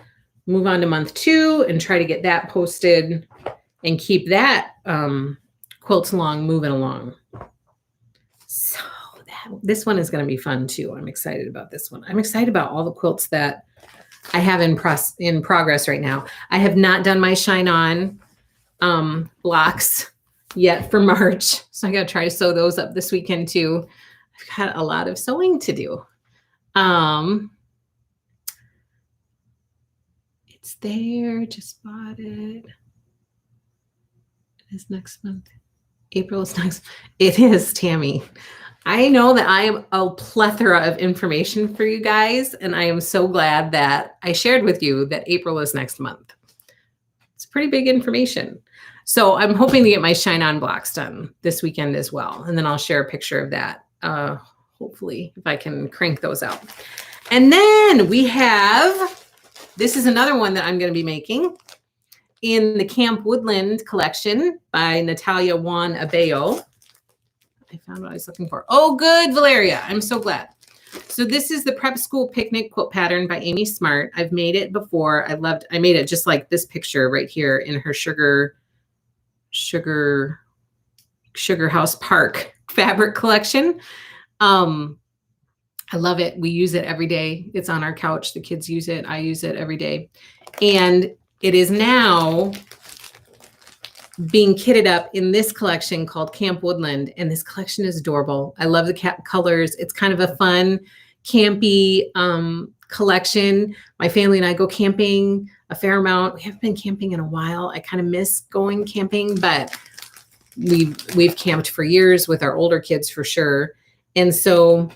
move on to month 2 and try to get that posted and keep that quilt along moving along. So this one is going to be fun too. I'm excited about this one. I'm excited about all the quilts that I have in progress right now. I have not done my Shine On blocks yet for March. So I got to try to sew those up this weekend too. I've got a lot of sewing to do. It's there. Just bought it. It is next month. April is next. It is, Tammy. I know that I am a plethora of information for you guys, and I am so glad that I shared with you that April is next month. It's pretty big information. So I'm hoping to get my Shine On blocks done this weekend as well. And then I'll share a picture of that, hopefully, if I can crank those out. And then we have, this is another one that I'm going to be making in the Camp Woodland collection by Natalia Juan Abello. I found what I was looking for. Oh, good, Valeria. I'm so glad. So this is the Prep School Picnic Quilt Pattern by Amy Smart. I've made it before. I made it just like this picture right here in her Sugar House Park fabric collection. I love it. We use it every day. It's on our couch. The kids use it. I use it every day. And it is now being kitted up in this collection called Camp Woodland. And this collection is adorable. I love the colors. It's kind of a fun, campy collection. My family and I go camping a fair amount. We haven't been camping in a while. I kind of miss going camping, but we've camped for years with our older kids for sure. And so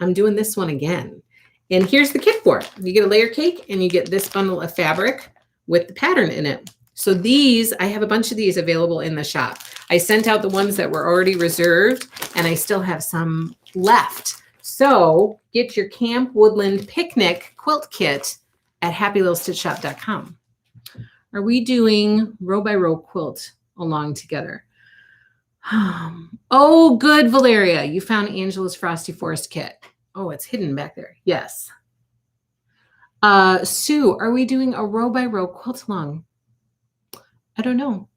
I'm doing this one again. And here's the kit for it. You get a layer cake and you get this bundle of fabric with the pattern in it. So these, I have a bunch of these available in the shop. I sent out the ones that were already reserved and I still have some left. So get your Camp Woodland Picnic Quilt Kit at happylittlestitchshop.com. Are we doing row by row quilt along together? Oh, good, Valeria. You found Angela's Frosty Forest kit. Oh, it's hidden back there. Yes. Sue, are we doing a row by row quilt along? I don't know.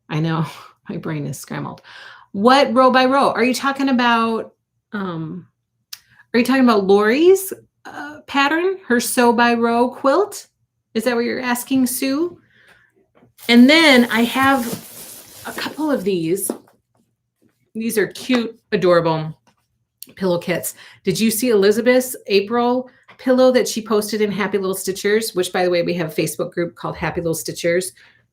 I know my brain is scrambled. What row by row? Are you talking about? Lori's pattern, her sew by row quilt? Is that what you're asking, Sue? And then I have a couple of these. These are cute, adorable pillow kits. Did you see Elizabeth's April pillow that she posted in Happy Little Stitchers, which, by the way, we have a Facebook group called Happy Little Stitchers.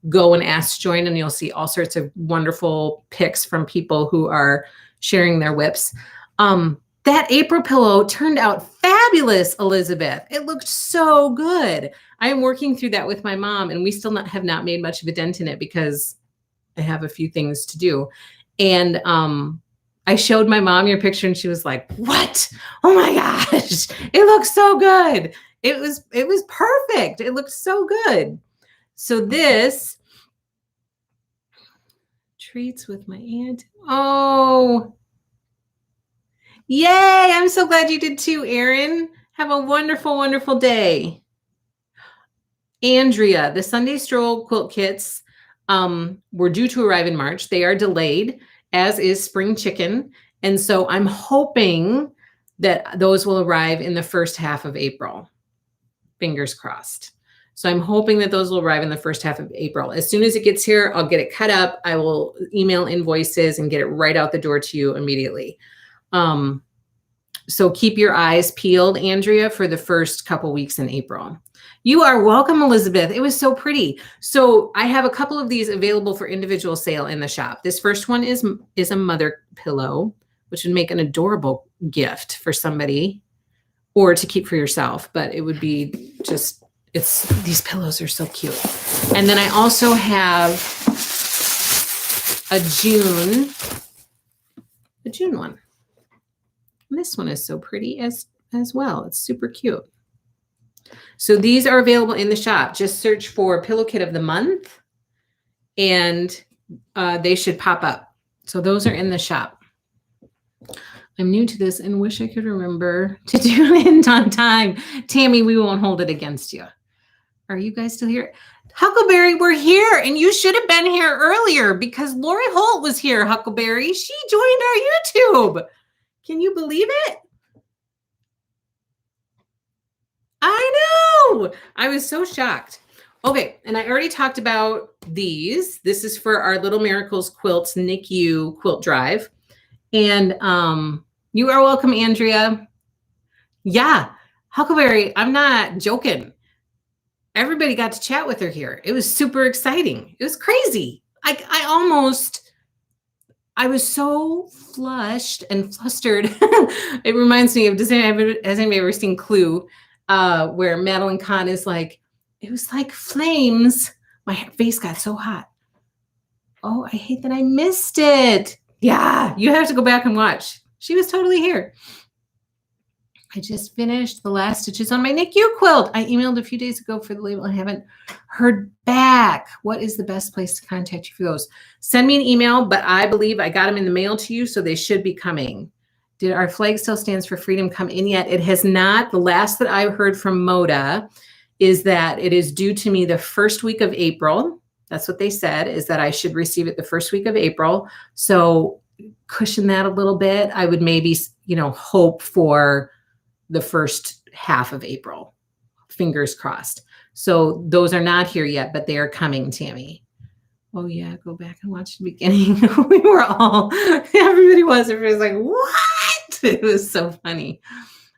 Go and ask to join, and you'll see all sorts of wonderful pics from people who are sharing their whips. That April pillow turned out fabulous, Elizabeth. It looked so good. I am working through that with my mom, and we still have not made much of a dent in it because I have a few things to do. And I showed my mom your picture and she was like, what? Oh my gosh, it looks so good. It was perfect. It looked so good. So this treats with my aunt. Oh, yay. I'm so glad you did too, Erin. Have a wonderful, wonderful day. Andrea, the Sunday Stroll quilt kits were due to arrive in March. They are delayed, as is Spring Chicken. And so I'm hoping that those will arrive in the first half of April. Fingers crossed. So I'm hoping that those will arrive in the first half of April. As soon as it gets here, I'll get it cut up. I will email invoices and get it right out the door to you immediately. So keep your eyes peeled, Andrea, for the first couple weeks in April. You are welcome, Elizabeth. It was so pretty. So I have a couple of these available for individual sale in the shop. This first one is a mother pillow, which would make an adorable gift for somebody or to keep for yourself. But it would be just, these pillows are so cute. And then I also have a June one. And this one is so pretty as well. It's super cute. So these are available in the shop. Just search for Pillow Kit of the Month and they should pop up. So those are in the shop. I'm new to this and wish I could remember to do it on time. Tammy, we won't hold it against you. Are you guys still here? Huckleberry, we're here, and you should have been here earlier because Lori Holt was here, Huckleberry. She joined our YouTube. Can you believe it? I know. I was so shocked. Okay, and I already talked about these. This is for our Little Miracles Quilts NICU quilt drive. And you are welcome, Andrea. Yeah, Huckleberry, I'm not joking. Everybody got to chat with her here. It was super exciting. It was crazy. I was so flushed and flustered. It reminds me of, has anybody ever seen Clue? Where Madeline Kahn is like, it was like flames. My face got so hot. Oh, I hate that I missed it. Yeah, you have to go back and watch. She was totally here. I just finished the last stitches on my NICU quilt. I emailed a few days ago for the label. I haven't heard back. What is the best place to contact you for those? Send me an email, but I believe I got them in the mail to you, so they should be coming. Did our flag still stands for freedom come in yet? It has not. The last that I heard from Moda is that it is due to me the first week of April. That's what they said, is that I should receive it the first week of April. So cushion that a little bit. I would maybe, hope for the first half of April. Fingers crossed. So those are not here yet, but they are coming, Tammy. Oh yeah, go back and watch the beginning. Everybody was like, what? It was so funny.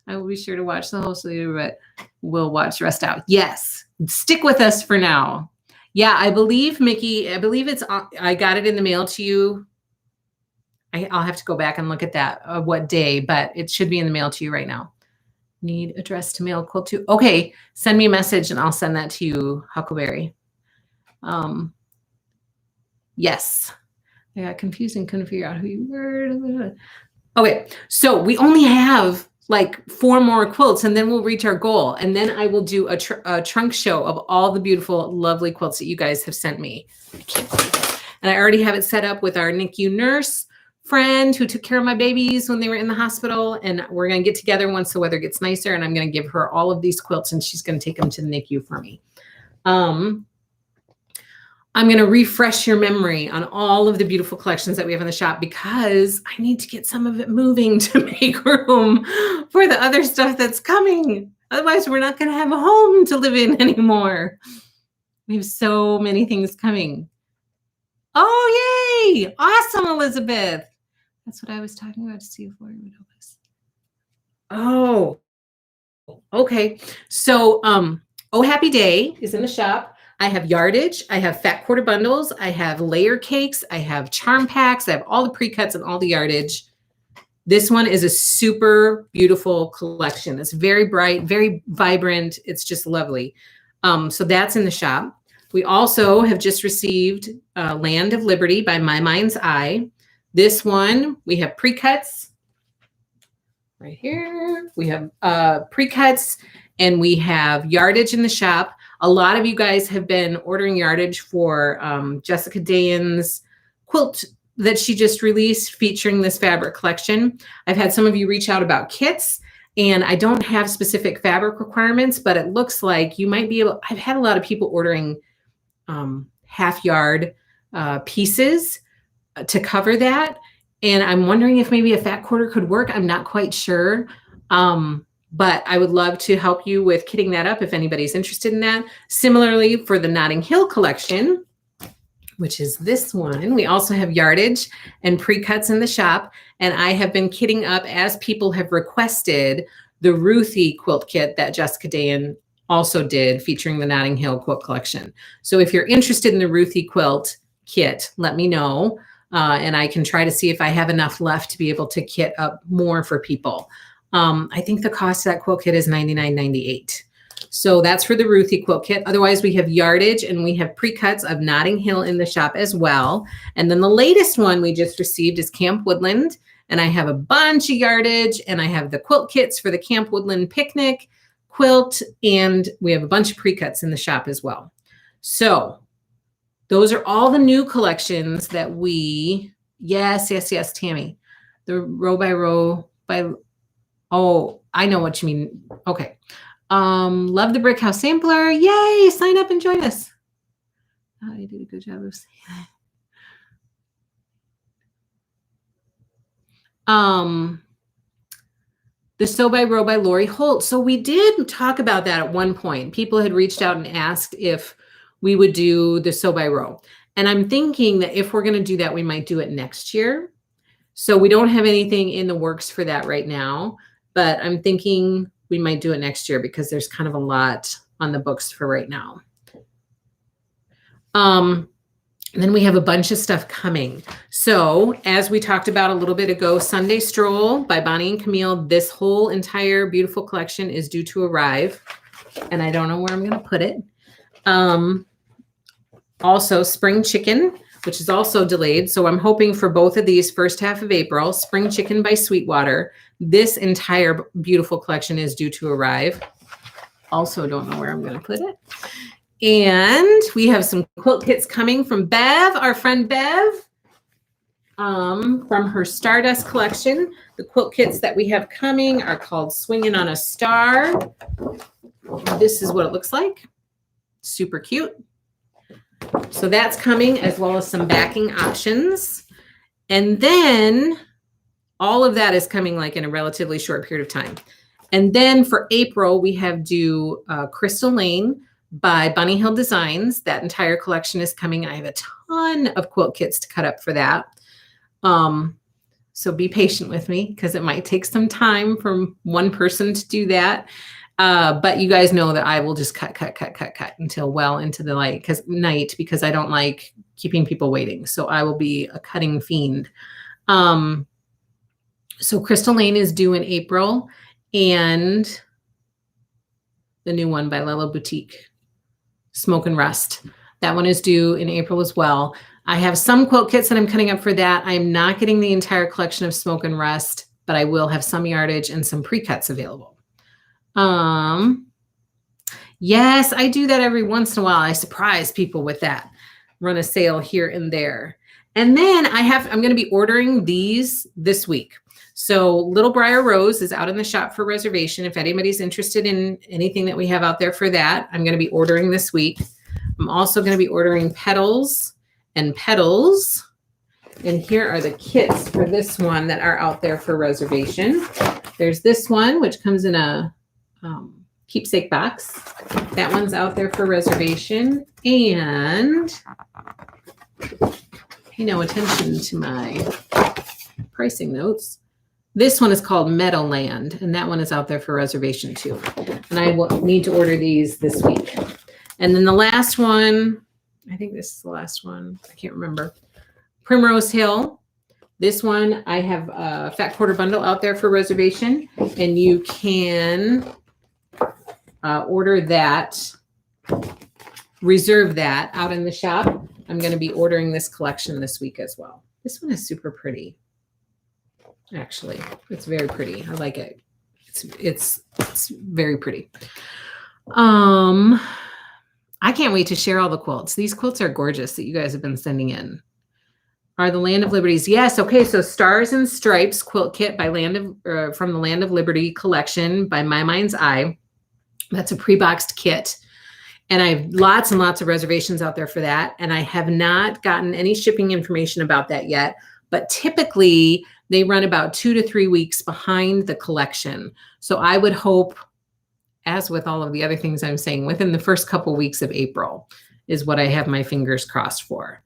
I will be sure to watch the whole series, but we'll watch the rest out. Yes, stick with us for now. Yeah, I believe, Mickey, I got it in the mail to you. I'll have to go back and look at that, what day, but it should be in the mail to you right now. Need address to mail quilt to. Okay, send me a message and I'll send that to you, Huckleberry. Yes. I got confused and couldn't figure out who you were. Okay, so we only have like 4 more quilts and then we'll reach our goal. And then I will do a trunk show of all the beautiful, lovely quilts that you guys have sent me. I can't believe it. And I already have it set up with our NICU nurse friend who took care of my babies when they were in the hospital. And we're going to get together once the weather gets nicer. And I'm going to give her all of these quilts and she's going to take them to the NICU for me. I'm going to refresh your memory on all of the beautiful collections that we have in the shop because I need to get some of it moving to make room for the other stuff that's coming. Otherwise, we're not going to have a home to live in anymore. We have so many things coming. Oh, yay! Awesome, Elizabeth. That's what I was talking about to see if Lori would help us. Oh, okay. So, Oh Happy Day is in the shop. I have yardage, I have fat quarter bundles, I have layer cakes, I have charm packs, I have all the pre-cuts and all the yardage. This one is a super beautiful collection. It's very bright, very vibrant. It's just lovely. So that's in the shop. We also have just received Land of Liberty by My Mind's Eye. This one, we have pre-cuts right here. We have pre-cuts and we have yardage in the shop. A lot of you guys have been ordering yardage for Jessica Dayan's quilt that she just released featuring this fabric collection. I've had some of you reach out about kits and I don't have specific fabric requirements, but it looks like you might be able, I've had a lot of people ordering half yard pieces to cover that. And I'm wondering if maybe a fat quarter could work. I'm not quite sure. But I would love to help you with kitting that up if anybody's interested in that. Similarly, for the Notting Hill collection, which is this one, we also have yardage and pre-cuts in the shop. And I have been kitting up as people have requested the Ruthie quilt kit that Jessica Dayan also did featuring the Notting Hill quilt collection. So if you're interested in the Ruthie quilt kit, let me know. And I can try to see if I have enough left to be able to kit up more for people. I think the cost of that quilt kit is $99.98. So that's for the Ruthie quilt kit. Otherwise, we have yardage and we have pre-cuts of Notting Hill in the shop as well. And then the latest one we just received is Camp Woodland. And I have a bunch of yardage and I have the quilt kits for the Camp Woodland picnic quilt. And we have a bunch of pre-cuts in the shop as well. So those are all the new collections that we, yes, Tammy. The row by row by, oh, I know what you mean. Okay. Love the Brick House Sampler. Yay, sign up and join us. Oh, you did a good job of saying that. The Sew by Lori Holt. So we did talk about that at one point. People had reached out and asked if we would do the sew by row. And I'm thinking that if we're going to do that, we might do it next year. So we don't have anything in the works for that right now, but I'm thinking we might do it next year because there's kind of a lot on the books for right now. Then we have a bunch of stuff coming. So as we talked about a little bit ago, Sunday Stroll by Bonnie and Camille, this whole entire beautiful collection is due to arrive. And I don't know where I'm going to put it. Also Spring Chicken, which is also delayed. So I'm hoping for both of these first half of April. Spring Chicken by Sweetwater. This entire beautiful collection is due to arrive. Also don't know where I'm going to put it. And we have some quilt kits coming from Bev, our friend Bev, from her Stardust collection. The quilt kits that we have coming are called Swinging on a Star. This is what it looks like. Super cute. So that's coming, as well as some backing options. And then all of that is coming like in a relatively short period of time. And then for April, we have due Crystal Lane by Bunny Hill Designs. That entire collection is coming. I have a ton of quilt kits to cut up for that. So be patient with me because it might take some time for one person to do that. But you guys know that I will just cut until well into the night because I don't like keeping people waiting. So I will be a cutting fiend. So Crystal Lane is due in April, and the new one by Lella Boutique, Smoke and Rust. That one is due in April as well. I have some quilt kits that I'm cutting up for that. I'm not getting the entire collection of Smoke and Rust, but I will have some yardage and some pre-cuts available. Yes, I do that every once in a while. I surprise people with that. Run a sale here and there. And then I'm going to be ordering these this week. So Little Briar Rose is out in the shop for reservation. If anybody's interested in anything that we have out there for that, I'm going to be ordering this week. I'm also going to be ordering Petals and Petals. And here are the kits for this one that are out there for reservation. There's this one, which comes in a keepsake box. That one's out there for reservation. And pay no attention to my pricing notes. This one is called Meadowland, and that one is out there for reservation too. And I will need to order these this week. And then the last one, I think this is the last one. I can't remember. Primrose Hill. This one, I have a Fat Quarter Bundle out there for reservation, and you can order that, reserve that out in the shop. I'm going to be ordering this collection this week as well. This one is super pretty. Actually, it's very pretty. I like it. It's very pretty. I can't wait to share all the quilts. These quilts are gorgeous that you guys have been sending in. Are the Land of Liberties? Yes. Okay. So Stars and Stripes quilt kit by from the Land of Liberty collection by My Mind's Eye. That's a pre-boxed kit. And I have lots and lots of reservations out there for that. And I have not gotten any shipping information about that yet. But typically they run about 2 to 3 weeks behind the collection. So I would hope, as with all of the other things I'm saying, within the first couple weeks of April is what I have my fingers crossed for.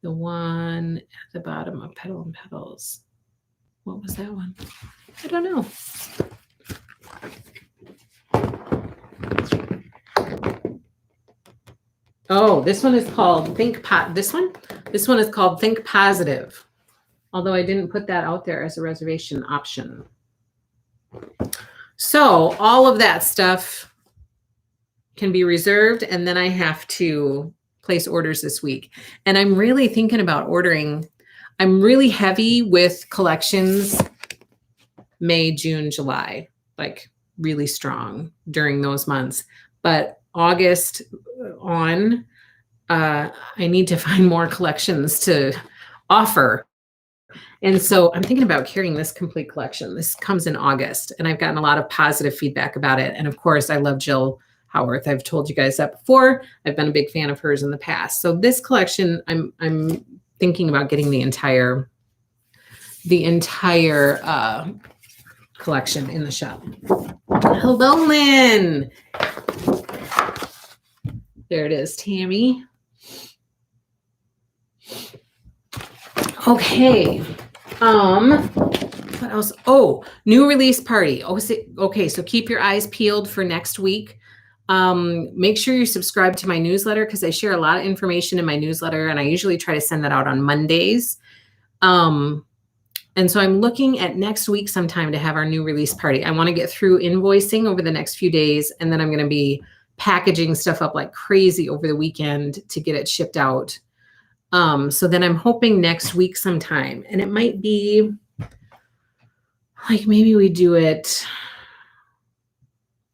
The one at the bottom of Petal and Petals. What was that one? I don't know. Oh, this one is called This one is called Think Positive. Although I didn't put that out there as a reservation option. So all of that stuff can be reserved, and then I have to place orders this week. And I'm really thinking about ordering. I'm really heavy with collections May, June, July, like really strong during those months. But August on, I need to find more collections to offer. And so I'm thinking about carrying this complete collection. This comes in August, and I've gotten a lot of positive feedback about it. And of course, I love Jill Howarth. I've told you guys that before. I've been a big fan of hers in the past. So this collection, I'm thinking about getting the entire collection in the shop. Hello, Lynn. There it is, Tammy. Okay. What else? Oh, new release party. Oh, okay. So keep your eyes peeled for next week. Make sure you subscribe to my newsletter because I share a lot of information in my newsletter, and I usually try to send that out on Mondays. And so I'm looking at next week sometime to have our new release party. I want to get through invoicing over the next few days, and then I'm going to be packaging stuff up like crazy over the weekend to get it shipped out. So then I'm hoping next week sometime, and it might be like maybe we do it.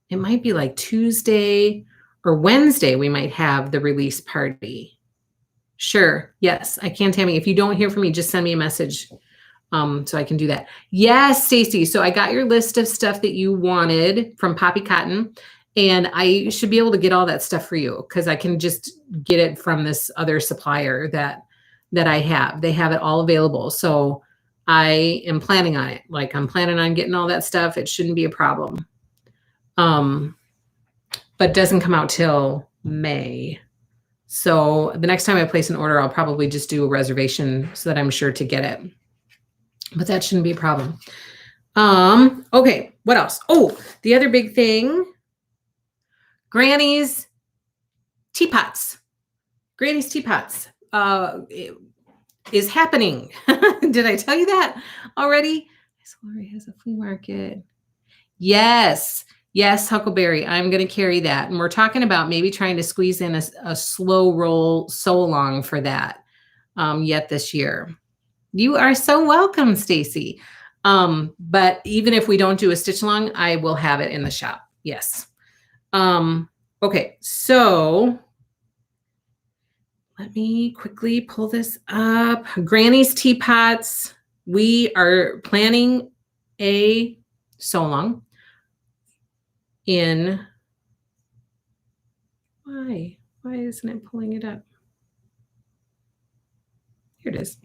It might be like Tuesday or Wednesday. We might have the release party. Sure. Yes, I can, Tammy. If you don't hear from me, just send me a message so I can do that. Yes, Stacy. So I got your list of stuff that you wanted from Poppy Cotton, and I should be able to get all that stuff for you because I can just get it from this other supplier that I have. They have it all available. So I am planning on it. Like I'm planning on getting all that stuff. It shouldn't be a problem. But doesn't come out till May. So the next time I place an order, I'll probably just do a reservation so that I'm sure to get it. But that shouldn't be a problem. Okay, what else? Oh, the other big thing, Granny's teapots. Granny's teapots is happening. Did I tell you that already? Lori has a flea market. Yes, Huckleberry. I'm going to carry that. And we're talking about maybe trying to squeeze in a slow roll sew along for that yet this year. You are so welcome, Stacy. But even if we don't do a stitch along, I will have it in the shop. Yes. Okay, so let me quickly pull this up. Granny's teapots. We are planning a sew along in, why isn't it pulling it up? Here it is.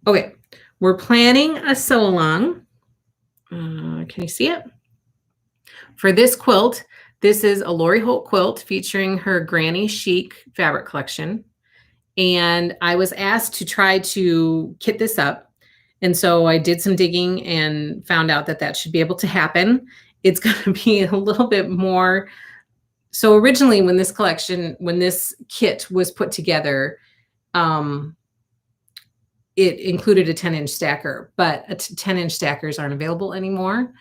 Okay, we're planning a sew along. Can you see it? For this quilt, this is a Lori Holt quilt featuring her Granny Chic fabric collection. And I was asked to try to kit this up. And so I did some digging and found out that that should be able to happen. It's going to be a little bit more. So originally when this kit was put together, it included a 10-inch stacker, but 10-inch stackers aren't available anymore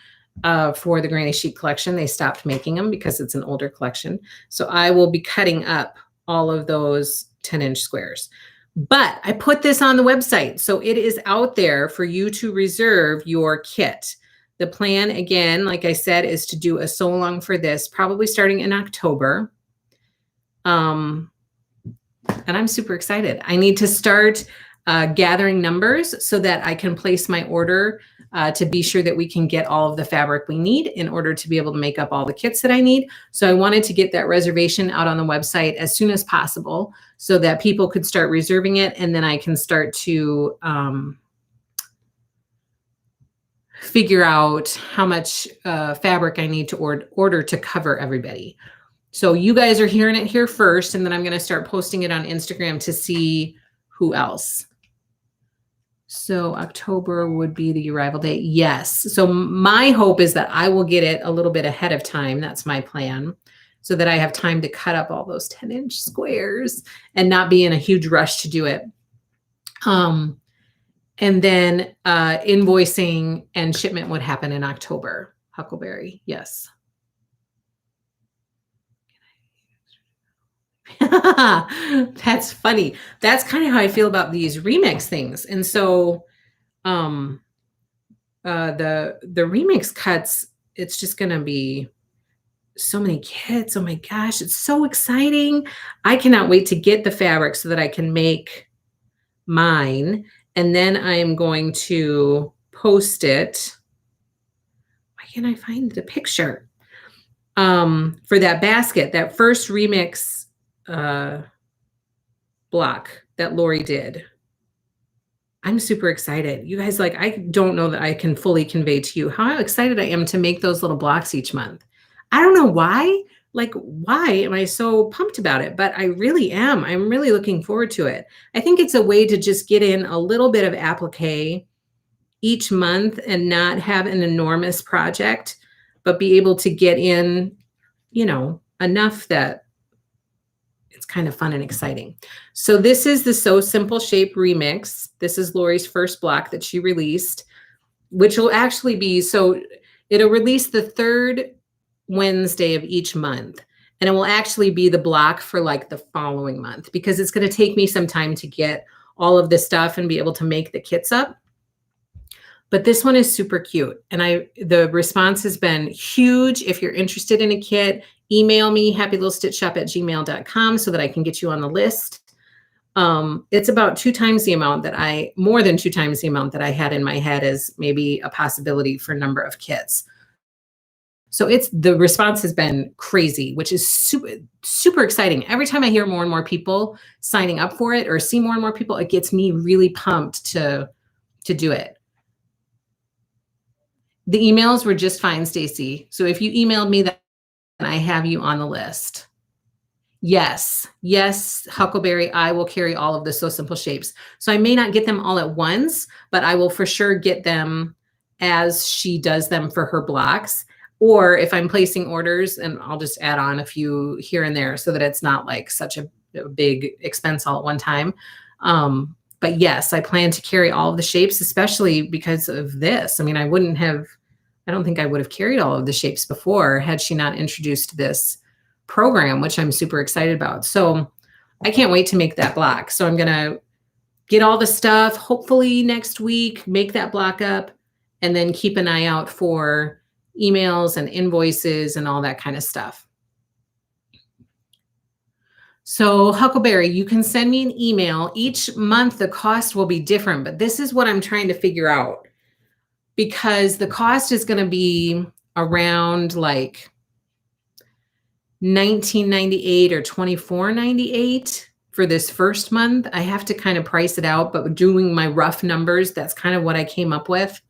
for the Granny Chic collection. They stopped making them because it's an older collection. So I will be cutting up all of those 10-inch squares. But I put this on the website, so it is out there for you to reserve your kit. The plan, again, like I said, is to do a sew along for this, probably starting in October. And I'm super excited. I need to start gathering numbers so that I can place my order to be sure that we can get all of the fabric we need in order to be able to make up all the kits that I need. So I wanted to get that reservation out on the website as soon as possible so that people could start reserving it, and then I can start to figure out how much fabric I need to order to cover everybody. So you guys are hearing it here first, and then I'm going to start posting it on Instagram to see who else. So October would be the arrival date. Yes. So my hope is that I will get it a little bit ahead of time. That's my plan, so that I have time to cut up all those 10-inch squares and not be in a huge rush to do it. And then invoicing and shipment would happen in October. Huckleberry. Yes. That's funny. That's kind of how I feel about these remix things. And so the remix cuts, it's just going to be so many kits. Oh my gosh, it's so exciting. I cannot wait to get the fabric so that I can make mine. And then I'm going to post it. Why can't I find the picture? For that basket, that first remix block that Lori did. I'm super excited. You guys, like, I don't know that I can fully convey to you how excited I am to make those little blocks each month. I don't know why, like, why am I so pumped about it? But I really am. I'm really looking forward to it. I think it's a way to just get in a little bit of applique each month and not have an enormous project, but be able to get in, enough that it's kind of fun and exciting. So this is the So Simple Shape remix. This is Lori's first block that she released, which will actually be, so it'll release the third Wednesday of each month. And it will actually be the block for like the following month, because it's going to take me some time to get all of this stuff and be able to make the kits up. But this one is super cute. And the response has been huge. If you're interested in a kit, email me, happylittlestitchshop@gmail.com, so that I can get you on the list. It's about more than two times the amount that I had in my head as maybe a possibility for number of kits. So the response has been crazy, which is super, super exciting. Every time I hear more and more people signing up for it or see more and more people, it gets me really pumped to do it. The emails were just fine, Stacy. So if you emailed me that, I have you on the list. Yes, Huckleberry, I will carry all of the So Simple Shapes. So I may not get them all at once, but I will for sure get them as she does them for her blocks. Or if I'm placing orders, and I'll just add on a few here and there so that it's not like such a big expense all at one time. But yes, I plan to carry all of the shapes, especially because of this. I mean, I don't think I would have carried all of the shapes before had she not introduced this program, which I'm super excited about. So I can't wait to make that block. So I'm going to get all the stuff, hopefully next week, make that block up, and then keep an eye out for emails and invoices and all that kind of stuff. So Huckleberry, you can send me an email. Each month the cost will be different, but this is what I'm trying to figure out, because the cost is going to be around like $19.98 or $24.98 for this first month. I have to kind of price it out, but doing my rough numbers, that's kind of what I came up with.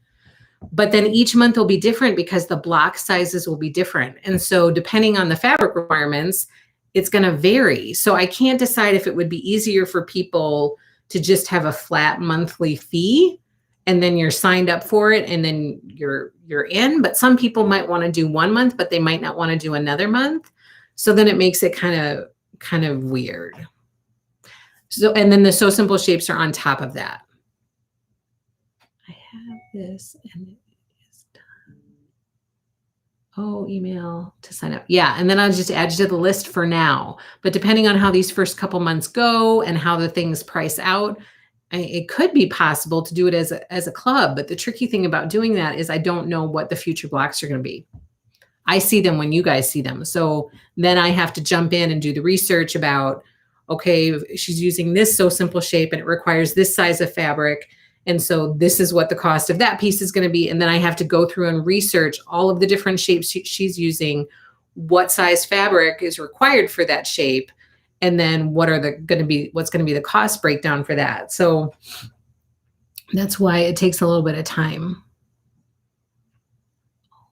But then each month will be different because the block sizes will be different. And so depending on the fabric requirements, it's going to vary. So I can't decide if it would be easier for people to just have a flat monthly fee and then you're signed up for it and then you're in. But some people might want to do 1 month, but they might not want to do another month. So then it makes it kind of weird. So, and then the So Simple Shapes are on top of that. I have this and it is done. Oh, email to sign up. Yeah. And then I'll just add you to the list for now. But depending on how these first couple months go and how the things price out, it could be possible to do it as a club. But the tricky thing about doing that is I don't know what the future blocks are going to be. I see them when you guys see them. So then I have to jump in and do the research about, okay, she's using this So Simple Shape and it requires this size of fabric. And so this is what the cost of that piece is going to be. And then I have to go through and research all of the different shapes she's using, what size fabric is required for that shape, and then what's going to be the cost breakdown for that. So that's why it takes a little bit of time.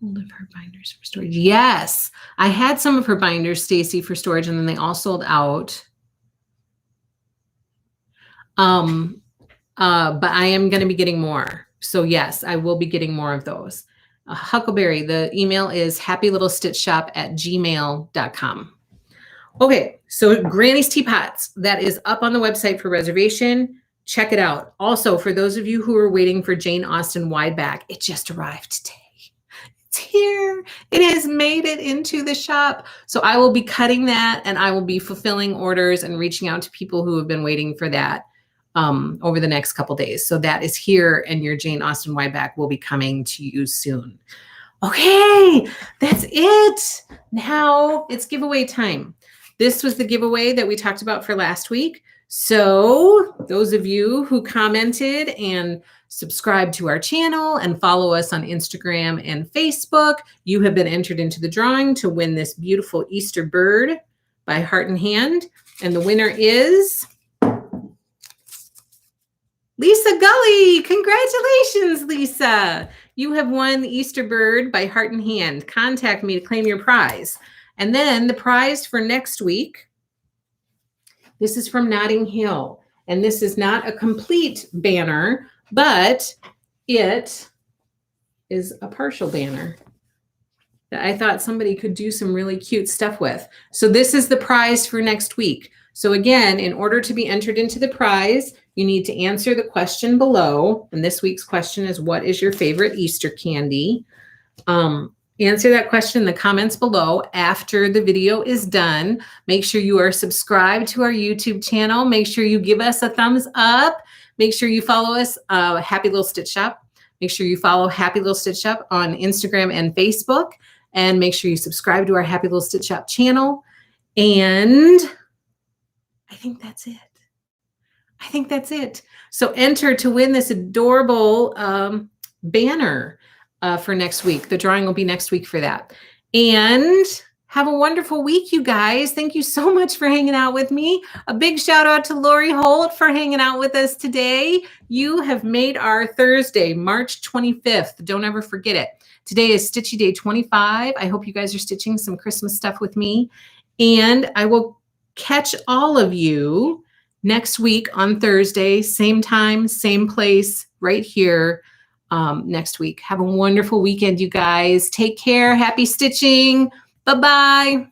All of her binders for storage. Yes, I had some of her binders, Stacy, for storage, and then they all sold out. But I am going to be getting more. So yes, I will be getting more of those. Huckleberry, the email is happylittlestitchshop@gmail.com. Okay, so Granny's Teapots, that is up on the website for reservation. Check it out. Also, for those of you who are waiting for Jane Austen Wideback, it just arrived today. It's here. It has made it into the shop. So I will be cutting that and I will be fulfilling orders and reaching out to people who have been waiting for that over the next couple days. So that is here, and your Jane Austen Wideback will be coming to you soon. Okay, that's it. Now it's giveaway time. This was the giveaway that we talked about for last week. So those of you who commented and subscribe to our channel and follow us on Instagram and Facebook, you have been entered into the drawing to win this beautiful Easter bird by Heart and Hand. And the winner is Lisa Gully. Congratulations, Lisa. You have won the Easter bird by Heart and Hand. Contact me to claim your prize. And then the prize for next week, this is from Notting Hill. And this is not a complete banner, but it is a partial banner that I thought somebody could do some really cute stuff with. So this is the prize for next week. So again, in order to be entered into the prize, you need to answer the question below. And this week's question is, what is your favorite Easter candy? Answer that question in the comments below after the video is done. Make sure you are subscribed to our YouTube channel. Make sure you give us a thumbs up. Make sure you follow us, Happy Little Stitch Shop. Make sure you follow Happy Little Stitch Shop on Instagram and Facebook. And make sure you subscribe to our Happy Little Stitch Shop channel. And I think that's it. I think that's it. So enter to win this adorable banner for next week. The drawing will be next week for that. And have a wonderful week, you guys. Thank you so much for hanging out with me. A big shout out to Lori Holt for hanging out with us today. You have made our Thursday, March 25th. Don't ever forget it. Today is Stitchy Day 25. I hope you guys are stitching some Christmas stuff with me. And I will catch all of you next week on Thursday, same time, same place, right here next week. Have a wonderful weekend, you guys. Take care. Happy stitching. Bye-bye.